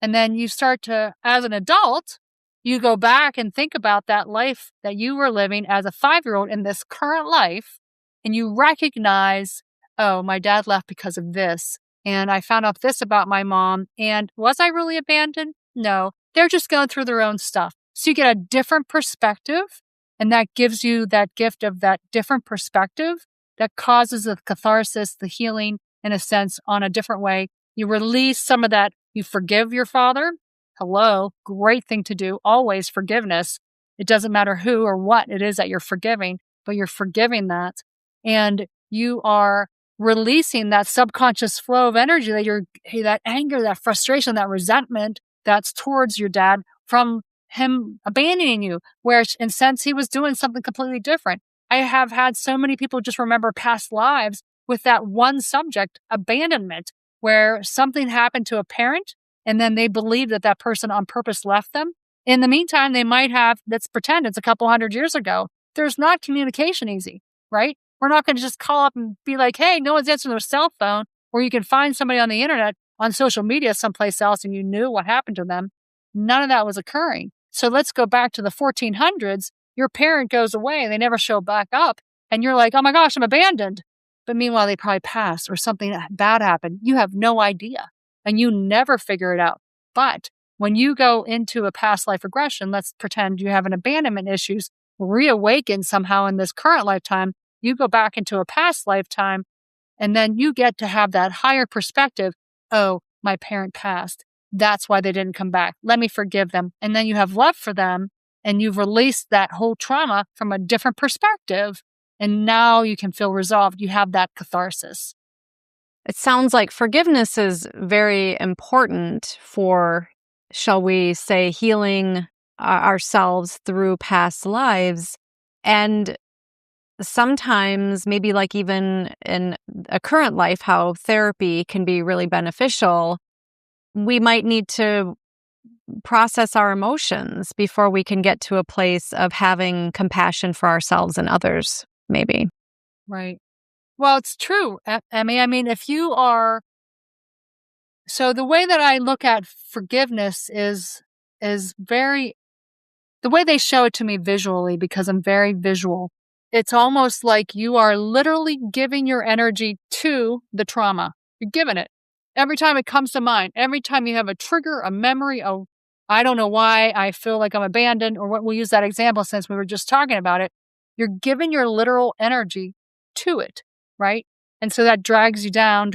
And then you start to, as an adult, you go back and think about that life that you were living as a 5-year-old in this current life, and you recognize, oh, my dad left because of this, and I found out this about my mom, and was I really abandoned? No, they're just going through their own stuff. So you get a different perspective, and that gives you that gift of that different perspective that causes the catharsis, the healing, in a sense, on a different way. You release some of that. You forgive your father. Hello, great thing to do. Always forgiveness. It doesn't matter who or what it is that you're forgiving, but you're forgiving that. And you are releasing that subconscious flow of energy that anger, that frustration, that resentment that's towards your dad from him abandoning you, where in a sense he was doing something completely different. I have had so many people just remember past lives with that one subject, abandonment, where something happened to a parent and then they believe that person on purpose left them. In the meantime, they might have, let's pretend it's a couple 100 years ago. There's not communication easy, right? We're not going to just call up and be like, hey, no one's answering their cell phone, or you can find somebody on the internet, on social media someplace else, and you knew what happened to them. None of that was occurring. So let's go back to the 1400s. Your parent goes away and they never show back up. and you're like, oh my gosh, I'm abandoned. But meanwhile, they probably passed or something bad happened. You have no idea and you never figure it out. But when you go into a past life regression, let's pretend you have an abandonment issues, reawaken somehow in this current lifetime, you go back into a past lifetime, and then you get to have that higher perspective. Oh, my parent passed. That's why they didn't come back. Let me forgive them. And then you have love for them and you've released that whole trauma from a different perspective. And now you can feel resolved. You have that catharsis. It sounds like forgiveness is very important for, shall we say, healing ourselves through past lives. And sometimes, maybe like even in a current life, how therapy can be really beneficial, we might need to process our emotions before we can get to a place of having compassion for ourselves and others, maybe. Right. Well, it's true, Emmy. I mean, if you are... So the way that I look at forgiveness is very... The way they show it to me visually, because I'm very visual, it's almost like you are literally giving your energy to the trauma. You're giving it. Every time it comes to mind, every time you have a trigger, a memory, I don't know why I feel like I'm abandoned, or what, we'll use that example since we were just talking about it. You're giving your literal energy to it, right? And so that drags you down.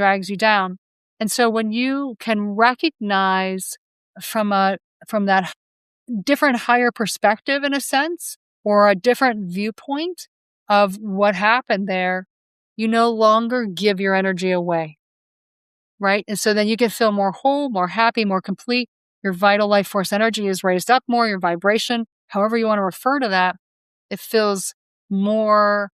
And so when you can recognize from that different higher perspective, in a sense, or a different viewpoint of what happened there, you no longer give your energy away, right? And so then you can feel more whole, more happy, more complete. Your vital life force energy is raised up more, your vibration, however you want to refer to that, it feels more,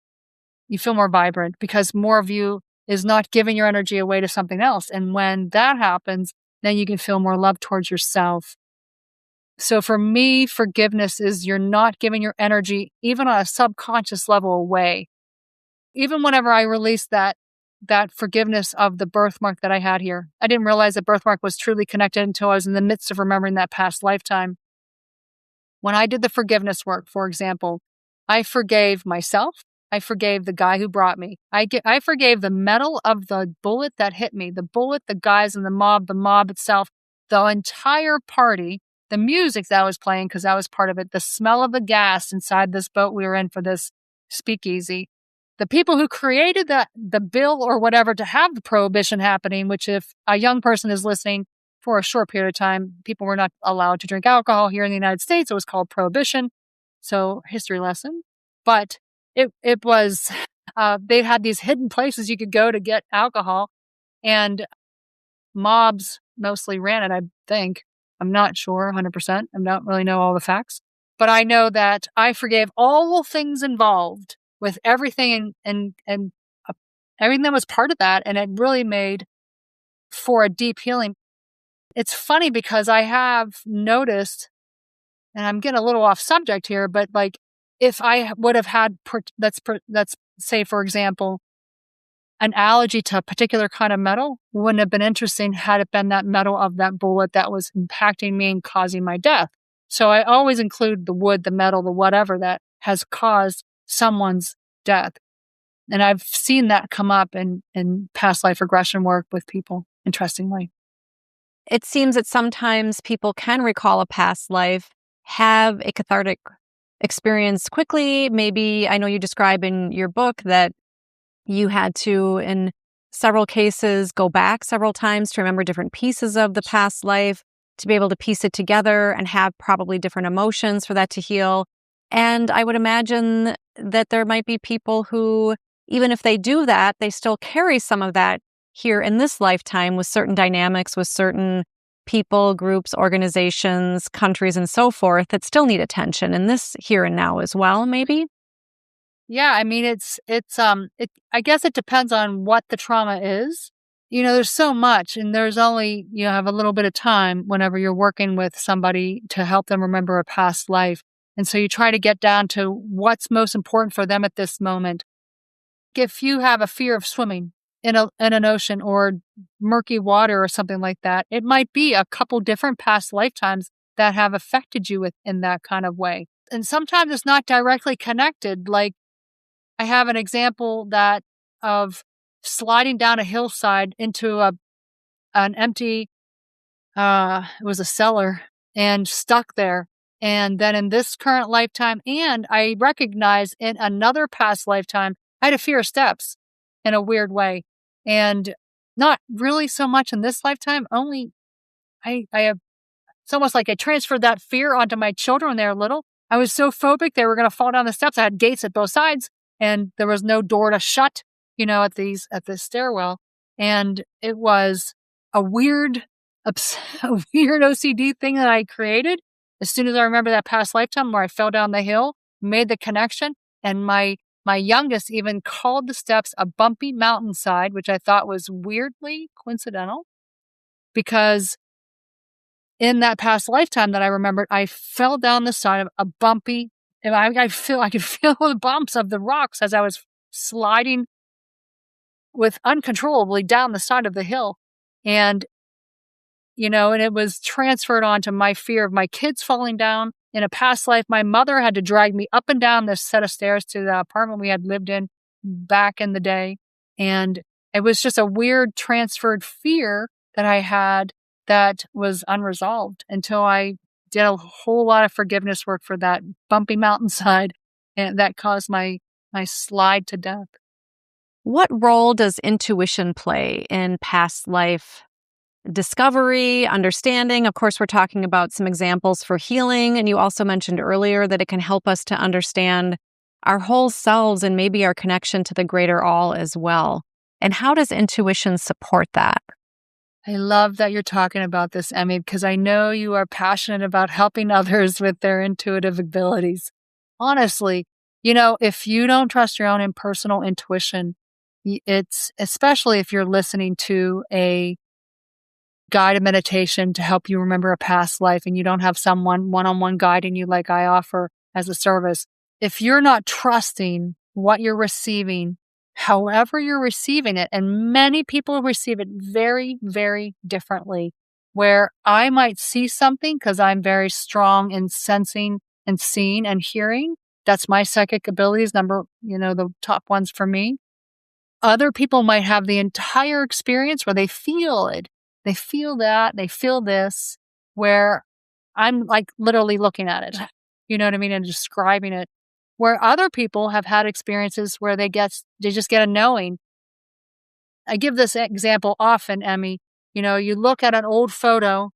you feel more vibrant because more of you is not giving your energy away to something else. And when that happens, then you can feel more love towards yourself. So for me, forgiveness is you're not giving your energy, even on a subconscious level, away. Even whenever I released that forgiveness of the birthmark that I had here, I didn't realize the birthmark was truly connected until I was in the midst of remembering that past lifetime. When I did the forgiveness work, for example, I forgave myself. I forgave the guy who brought me. I forgave the metal of the bullet that hit me, the bullet, the guys in the mob itself, the entire party, the music that was playing because I was part of it, the smell of the gas inside this boat we were in for this speakeasy, the people who created the bill or whatever to have the prohibition happening, which if a young person is listening, for a short period of time, people were not allowed to drink alcohol here in the United States. It was called prohibition. So history lesson. But it was, they had these hidden places you could go to get alcohol, and mobs mostly ran it, I think. I'm not sure 100%. I don't really know all the facts. But I know that I forgave all things involved with everything and everything that was part of that. And it really made for a deep healing. It's funny because I have noticed, and I'm getting a little off subject here, but like if I would have had, let's say, for example, an allergy to a particular kind of metal, wouldn't have been interesting had it been that metal of that bullet that was impacting me and causing my death. So I always include the wood, the metal, the whatever that has caused someone's death. And I've seen that come up in past life regression work with people, interestingly. It seems that sometimes people can recall a past life, have a cathartic experience quickly. Maybe, I know you describe in your book that you had to, in several cases, go back several times to remember different pieces of the past life, to be able to piece it together and have probably different emotions for that to heal. And I would imagine that there might be people who, even if they do that, they still carry some of that here in this lifetime with certain dynamics, with certain people, groups, organizations, countries, and so forth that still need attention in this here and now as well, maybe? Yeah, I mean, I guess it depends on what the trauma is. You know, there's so much, and there's only, you have a little bit of time whenever you're working with somebody to help them remember a past life. And so you try to get down to what's most important for them at this moment. If you have a fear of swimming in an ocean or murky water or something like that, it might be a couple different past lifetimes that have affected you in that kind of way. And sometimes it's not directly connected. Like I have an example of sliding down a hillside into an empty, it was a cellar, and stuck there. And then in this current lifetime, and I recognize in another past lifetime, I had a fear of steps in a weird way. And not really so much in this lifetime, only I have, it's almost like I transferred that fear onto my children when they were little. I was so phobic they were going to fall down the steps. I had gates at both sides and there was no door to shut, at the stairwell. And it was a weird, a weird OCD thing that I created. As soon as I remember that past lifetime where I fell down the hill, made the connection, and my youngest even called the steps a bumpy mountainside, which I thought was weirdly coincidental because in that past lifetime that I remembered, I fell down the side of a bumpy, and I could feel the bumps of the rocks as I was sliding with uncontrollably down the side of the hill. And, and it was transferred onto my fear of my kids falling down. In a past life, my mother had to drag me up and down this set of stairs to the apartment we had lived in back in the day. And it was just a weird transferred fear that I had that was unresolved until I did a whole lot of forgiveness work for that bumpy mountainside, and that caused my slide to death. What role does intuition play in past life discovery, understanding? Of course, we're talking about some examples for healing, and you also mentioned earlier that it can help us to understand our whole selves and maybe our connection to the greater all as well. And how does intuition support that? I love that you're talking about this, Emmy, because I know you are passionate about helping others with their intuitive abilities. Honestly, if you don't trust your own impersonal intuition, it's especially if you're listening to a guided meditation to help you remember a past life and you don't have someone one-on-one guiding you like I offer as a service. If you're not trusting what you're receiving, however you're receiving it, and many people receive it very, very differently, where I might see something because I'm very strong in sensing and seeing and hearing. That's my psychic abilities, the top ones for me. Other people might have the entire experience where they feel it. They feel that, they feel this, where I'm like literally looking at it, you know what I mean, and describing it. Where other people have had experiences where they just get a knowing. I give this example often, Emmy. You look at an old photo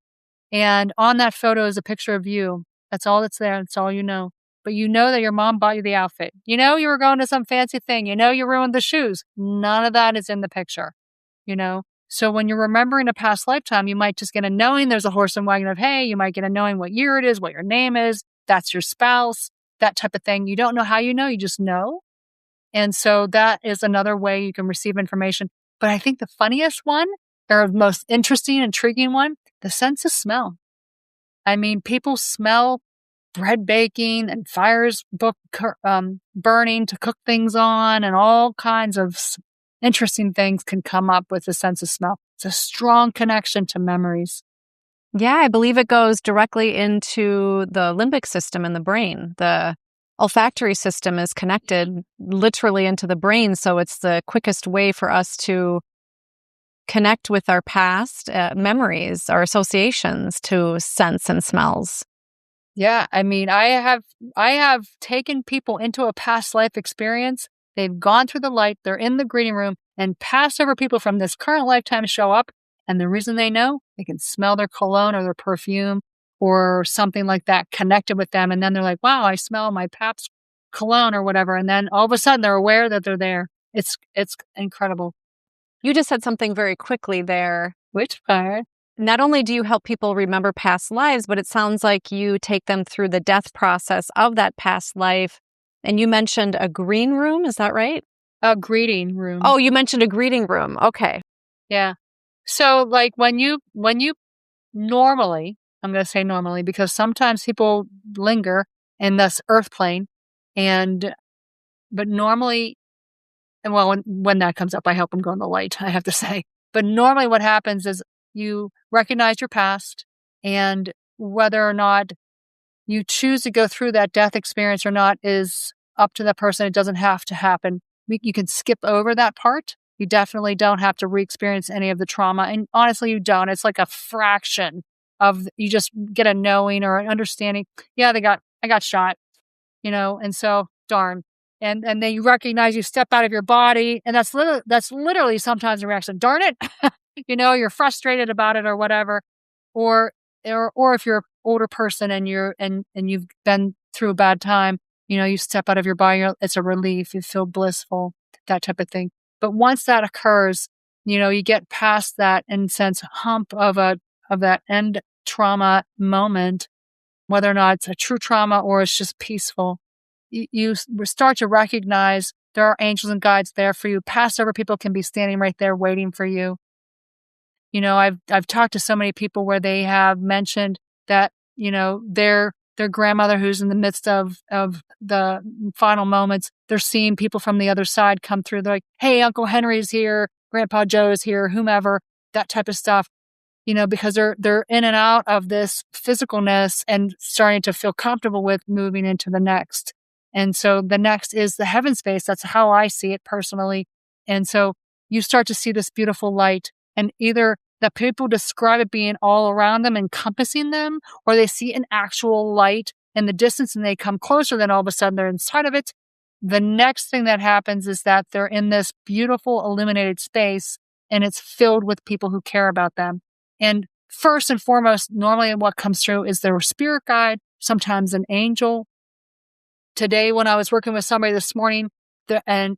and on that photo is a picture of you. That's all that's there. That's all you know. But you know that your mom bought you the outfit. You know you were going to some fancy thing. You know you ruined the shoes. None of that is in the picture, So when you're remembering a past lifetime, you might just get a knowing there's a horse and wagon of hay. You might get a knowing what year it is, what your name is. That's your spouse, that type of thing. You don't know how you know, you just know. And so that is another way you can receive information. But I think the funniest one, or most interesting, intriguing one, the sense of smell. I mean, people smell bread baking and fires burning to cook things on, and all kinds of interesting things can come up with the sense of smell. It's a strong connection to memories. Yeah, I believe it goes directly into the limbic system in the brain. The olfactory system is connected literally into the brain, so it's the quickest way for us to connect with our past memories, our associations to scents and smells. Yeah, I mean, I have taken people into a past life experience. They've gone through the light, they're in the greeting room, and past over people from this current lifetime show up. And the reason they know, they can smell their cologne or their perfume or something like that connected with them. And then they're like, wow, I smell my Pabst cologne or whatever. And then all of a sudden they're aware that they're there. It's incredible. You just said something very quickly there. Which part? Not only do you help people remember past lives, but it sounds like you take them through the death process of that past life. And you mentioned a green room, is that right? A greeting room. Oh, you mentioned a greeting room. Okay. Yeah. So like when you normally, I'm going to say normally because sometimes people linger in this earth plane but normally, and well, when that comes up, I help them go in the light, I have to say. But normally what happens is you recognize your past, and whether or not you choose to go through that death experience or not is up to the person. It doesn't have to happen. You can skip over that part. You definitely don't have to re-experience any of the trauma. And honestly, you don't. It's like a fraction of, you just get a knowing or an understanding. Yeah, I got shot, and so darn. And then you recognize you step out of your body, and that's literally sometimes a reaction. Darn it. You're frustrated about it or whatever. Or if you're an older person and you've been through a bad time, you step out of your body, it's a relief, you feel blissful, that type of thing. But once that occurs, you get past that, in sense, hump of that end trauma moment, whether or not it's a true trauma or it's just peaceful. You start to recognize there are angels and guides there for you. Passover people can be standing right there waiting for you. I've talked to so many people where they have mentioned that, their grandmother who's in the midst of the final moments, they're seeing people from the other side come through. They're like, hey, Uncle Henry's here, Grandpa Joe's here, whomever, that type of stuff, because they're in and out of this physicalness and starting to feel comfortable with moving into the next. And so the next is the heaven space. That's how I see it personally. And so you start to see this beautiful light, and either that people describe it being all around them, encompassing them, or they see an actual light in the distance and they come closer, then all of a sudden they're inside of it. The next thing that happens is that they're in this beautiful illuminated space, and it's filled with people who care about them. And first and foremost, normally what comes through is their spirit guide, sometimes an angel. Today, when I was working with somebody this morning, and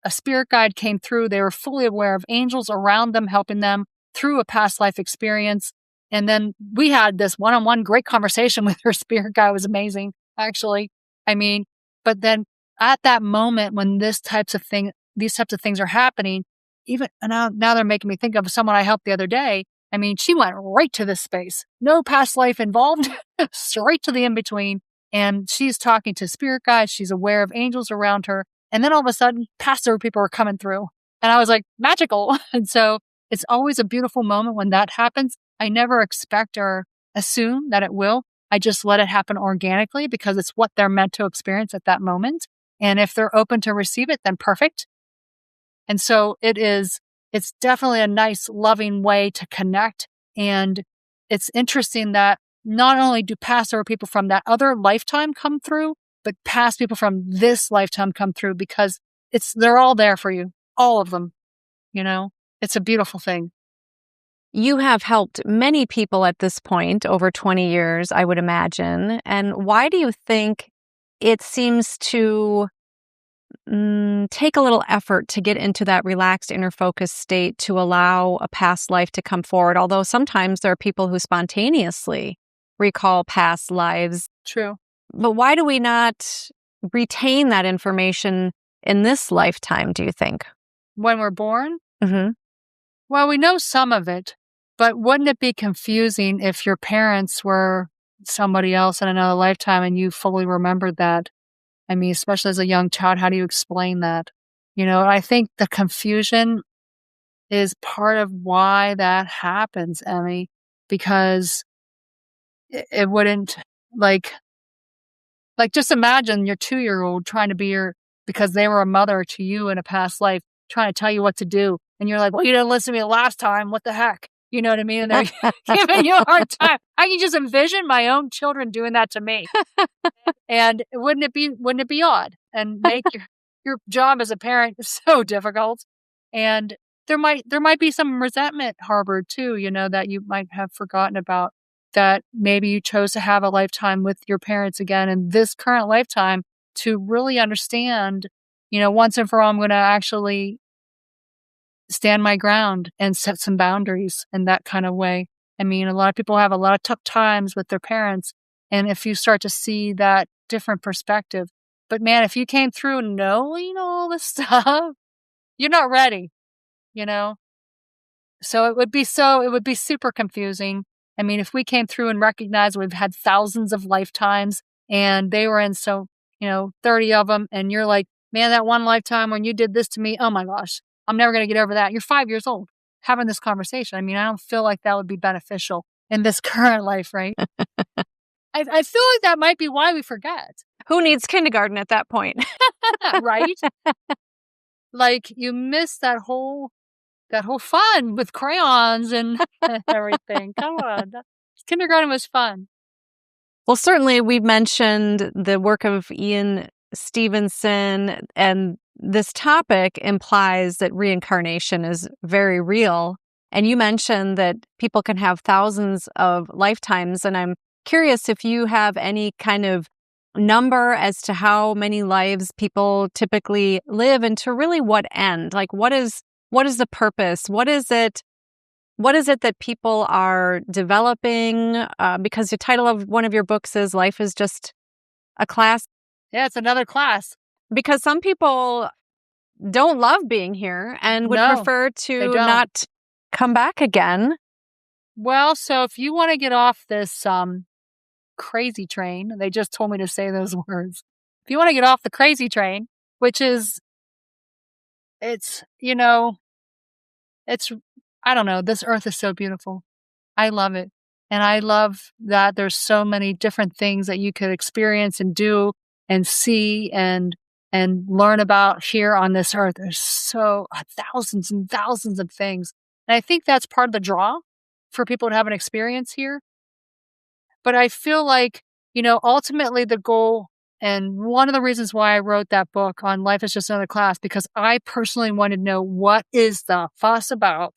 a spirit guide came through, they were fully aware of angels around them, helping them through a past life experience. And then we had this one-on-one great conversation with her spirit guide. It was amazing, actually. But then at that moment when these types of things are happening, even now they're making me think of someone I helped the other day. She went right to this space. No past life involved, straight to the in-between. And she's talking to spirit guides. She's aware of angels around her. And then all of a sudden, Passover people are coming through. And I was like, magical. And so it's always a beautiful moment when that happens. I never expect or assume that it will. I just let it happen organically because it's what they're meant to experience at that moment. And if they're open to receive it, then perfect. And so it's definitely a nice, loving way to connect. And it's interesting that not only do Passover people from that other lifetime come through, but past people from this lifetime come through, because they're all there for you. All of them. It's a beautiful thing. You have helped many people at this point, over 20 years, I would imagine. And why do you think it seems to take a little effort to get into that relaxed inner focus state to allow a past life to come forward? Although sometimes there are people who spontaneously recall past lives. True. But why do we not retain that information in this lifetime, do you think? When we're born? Mm-hmm. Well, we know some of it, but wouldn't it be confusing if your parents were somebody else in another lifetime and you fully remembered that? Especially as a young child, how do you explain that? I think the confusion is part of why that happens, Emmy, because it wouldn't, like just imagine your 2-year-old trying to be because they were a mother to you in a past life, trying to tell you what to do. And you're like, well, you didn't listen to me last time. What the heck? You know what I mean? And they're giving you a hard time. I can just envision my own children doing that to me. And wouldn't it be odd and make your job as a parent so difficult? And there might be some resentment harbored too, that you might have forgotten about, that maybe you chose to have a lifetime with your parents again in this current lifetime to really understand, once and for all, I'm going to actually stand my ground and set some boundaries in that kind of way. A lot of people have a lot of tough times with their parents. And if you start to see that different perspective, but man, if you came through knowing all this stuff, you're not ready, So it would be super confusing. If we came through and recognized we've had thousands of lifetimes and they were in 30 of them, and you're like, man, that one lifetime when you did this to me, oh my gosh, I'm never going to get over that. You're 5 years old having this conversation. I don't feel like that would be beneficial in this current life, right? I feel like that might be why we forget. Who needs kindergarten at that point? Right? Like you miss that whole fun with crayons and everything. Come on. Kindergarten was fun. Well, certainly we've mentioned the work of Ian Stevenson, and this topic implies that reincarnation is very real. And you mentioned that people can have thousands of lifetimes, and I'm curious if you have any kind of number as to how many lives people typically live and to really what end. Like what is the purpose? What is it that people are developing? Because the title of one of your books is Life is Just a Class. Yeah, it's another class. Because some people don't love being here and would No, prefer they to don't. not come back again. Well, so if you want to get off this crazy train, they just told me to say those words. If you want to get off the crazy train, which is, it's, I don't know, this earth is so beautiful. I love it. And I love that there's so many different things that you could experience and do and see and learn about here on this earth. There's so thousands and thousands of things. And I think that's part of the draw for people to have an experience here. But I feel like, ultimately the goal, and one of the reasons why I wrote that book on Life is Just Another Class, because I personally wanted to know, what is the fuss about?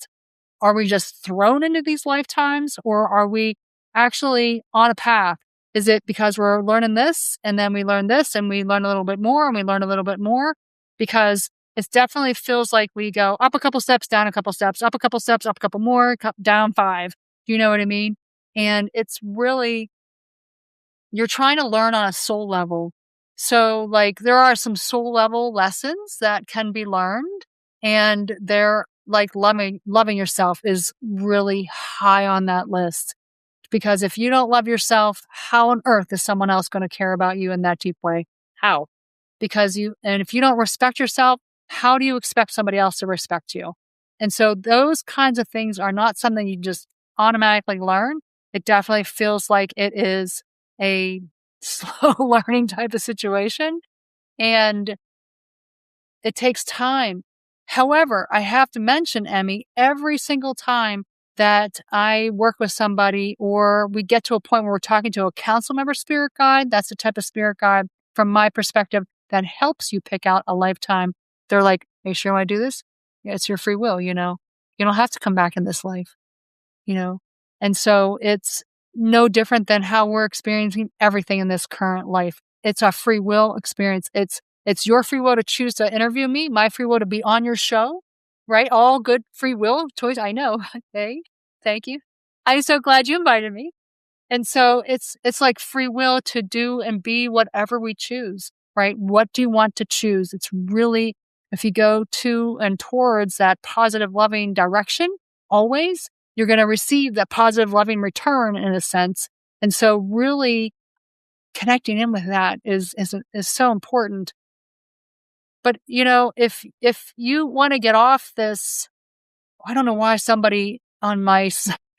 Are we just thrown into these lifetimes, or are we actually on a path? Is it because we're learning this and then we learn this and we learn a little bit more and we learn a little bit more? Because it definitely feels like we go up a couple steps, down a couple steps, up a couple steps, up a couple more, down 5. Do you know what I mean? And it's really, you're trying to learn on a soul level. So like there are some soul level lessons that can be learned, and they're like loving yourself is really high on that list. Because if you don't love yourself, how on earth is someone else going to care about you in that deep way? How? And if you don't respect yourself, how do you expect somebody else to respect you? And so those kinds of things are not something you just automatically learn. It definitely feels like it is a slow learning type of situation, and it takes time. However, I have to mention, Emmy, every single time that I work with somebody or we get to a point where we're talking to a council member spirit guide, that's the type of spirit guide from my perspective that helps you pick out a lifetime. They're like, "Are you sure you want to do this? Yeah, it's your free will, You don't have to come back in this life, And so it's no different than how we're experiencing everything in this current life. It's a free will experience. It's your free will to choose to interview me, my free will to be on your show, right? All good free will choice. I know. Hey, thank you. I'm so glad you invited me. And so it's like free will to do and be whatever we choose, right? What do you want to choose? It's really, if you go to and towards that positive, loving direction, always, you're going to receive that positive, loving return in a sense. And so really connecting in with that is so important. But, if you want to get off this, I don't know why somebody on my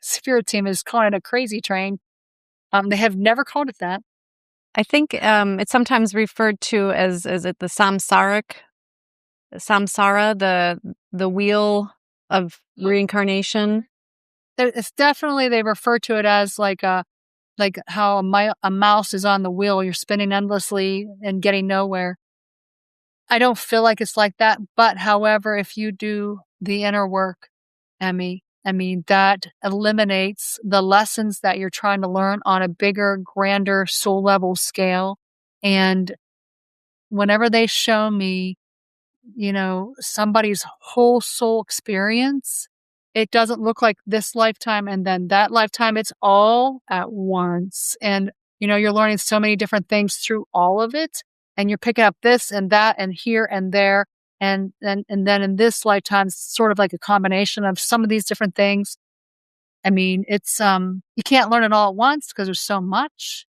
spirit team is calling it a crazy train. They have never called it that. I think it's sometimes referred to as, is it the samsara, the wheel of reincarnation? It's definitely, they refer to it as like how a mouse is on the wheel. You're spinning endlessly and getting nowhere. I don't feel like it's like that. But however, if you do the inner work, Emmy, that eliminates the lessons that you're trying to learn on a bigger, grander soul level scale. And whenever they show me, somebody's whole soul experience, it doesn't look like this lifetime and then that lifetime. It's all at once. And, you're learning so many different things through all of it. And you're picking up this and that and here and there. And then in this lifetime, it's sort of like a combination of some of these different things. It's, you can't learn it all at once because there's so much.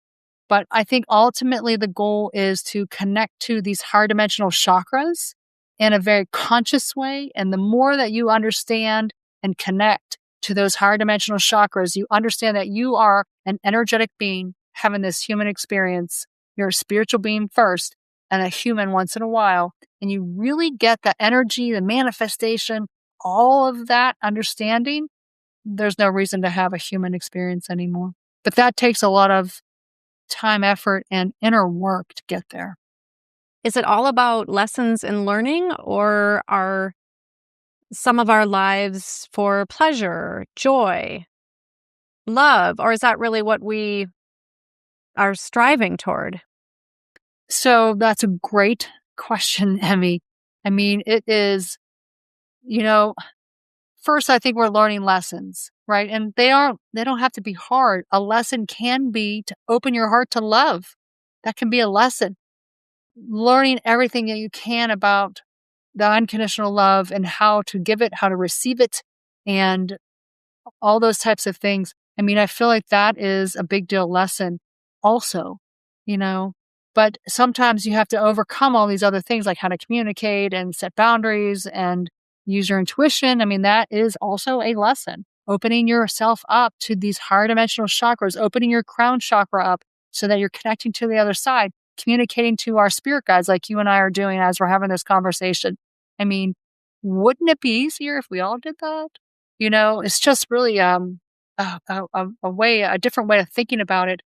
But I think ultimately the goal is to connect to these higher dimensional chakras in a very conscious way. And the more that you understand and connect to those higher dimensional chakras, you understand that you are an energetic being having this human experience. You're a spiritual being first and a human once in a while. And you really get the energy, the manifestation, all of that understanding. There's no reason to have a human experience anymore. But that takes a lot of time, effort, and inner work to get there. Is it all about lessons in learning, or are some of our lives for pleasure, joy, love, or is that really what we are striving toward? So that's a great question, Emmy. I mean, it is, first I think we're learning lessons, right? And they don't have to be hard. A lesson can be to open your heart to love. That can be a lesson. Learning everything that you can about the unconditional love and how to give it, how to receive it, and all those types of things. I mean, I feel like that is a big deal lesson also, but sometimes you have to overcome all these other things like how to communicate and set boundaries and use your intuition. I mean, that is also a lesson. Opening yourself up to these higher dimensional chakras, opening your crown chakra up so that you're connecting to the other side, communicating to our spirit guides like you and I are doing as we're having this conversation. I mean, wouldn't it be easier if we all did that? It's just really a different way of thinking about it.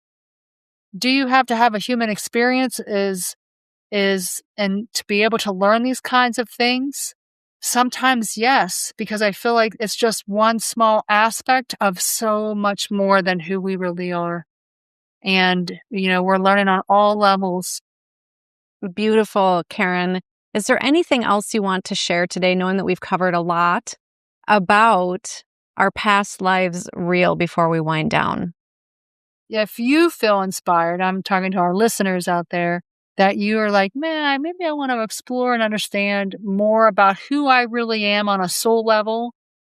Do you have to have a human experience and to be able to learn these kinds of things? Sometimes yes, because I feel like it's just one small aspect of so much more than who we really are. And, we're learning on all levels. Beautiful, Karen. Is there anything else you want to share today, knowing that we've covered a lot about our past lives real before we wind down? If you feel inspired, I'm talking to our listeners out there, that you are like, man, maybe I want to explore and understand more about who I really am on a soul level.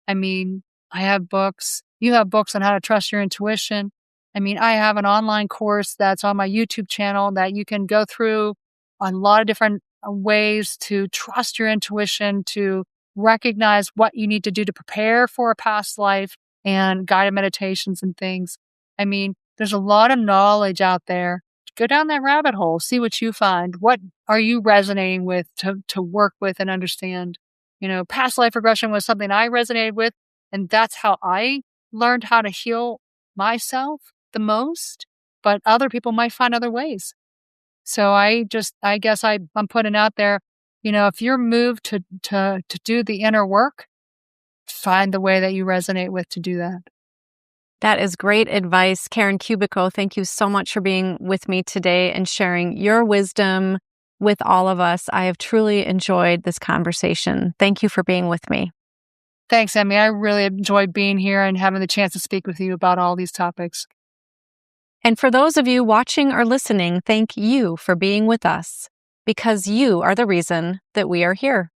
I mean, I have books. You have books on how to trust your intuition. I mean, I have an online course that's on my YouTube channel that you can go through a lot of different ways to trust your intuition, to recognize what you need to do to prepare for a past life, and guided meditations and things. I mean, there's a lot of knowledge out there. Go down that rabbit hole, see what you find. What are you resonating with to work with and understand? Past life regression was something I resonated with, and that's how I learned how to heal myself the most, but other people might find other ways. So I guess I'm putting out there, if you're moved to do the inner work, find the way that you resonate with to do that. That is great advice. Karen Kubicko, thank you so much for being with me today and sharing your wisdom with all of us. I have truly enjoyed this conversation. Thank you for being with me. Thanks, Emmy. I really enjoyed being here and having the chance to speak with you about all these topics. And for those of you watching or listening, thank you for being with us, because you are the reason that we are here.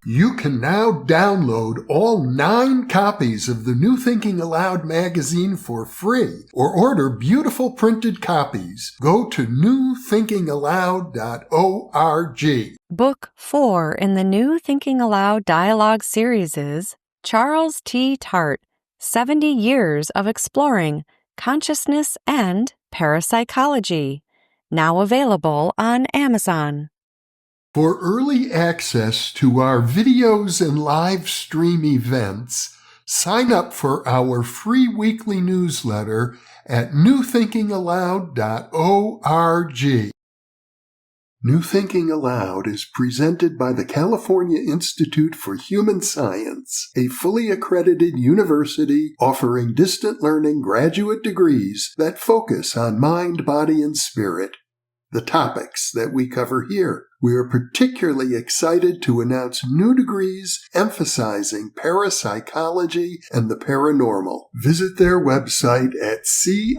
You can now download all 9 copies of the New Thinking Aloud magazine for free, or order beautiful printed copies. Go to newthinkingaloud.org. Book 4 in the New Thinking Aloud dialogue series is Charles T. Tart, 70 Years of Exploring Consciousness and Parapsychology, now available on Amazon. For early access to our videos and live stream events, sign up for our free weekly newsletter at newthinkingaloud.org. New Thinking Aloud is presented by the California Institute for Human Science, a fully accredited university offering distant learning graduate degrees that focus on mind, body, and spirit. The topics that we cover here. We are particularly excited to announce new degrees emphasizing parapsychology and the paranormal. Visit their website at cihs.edu.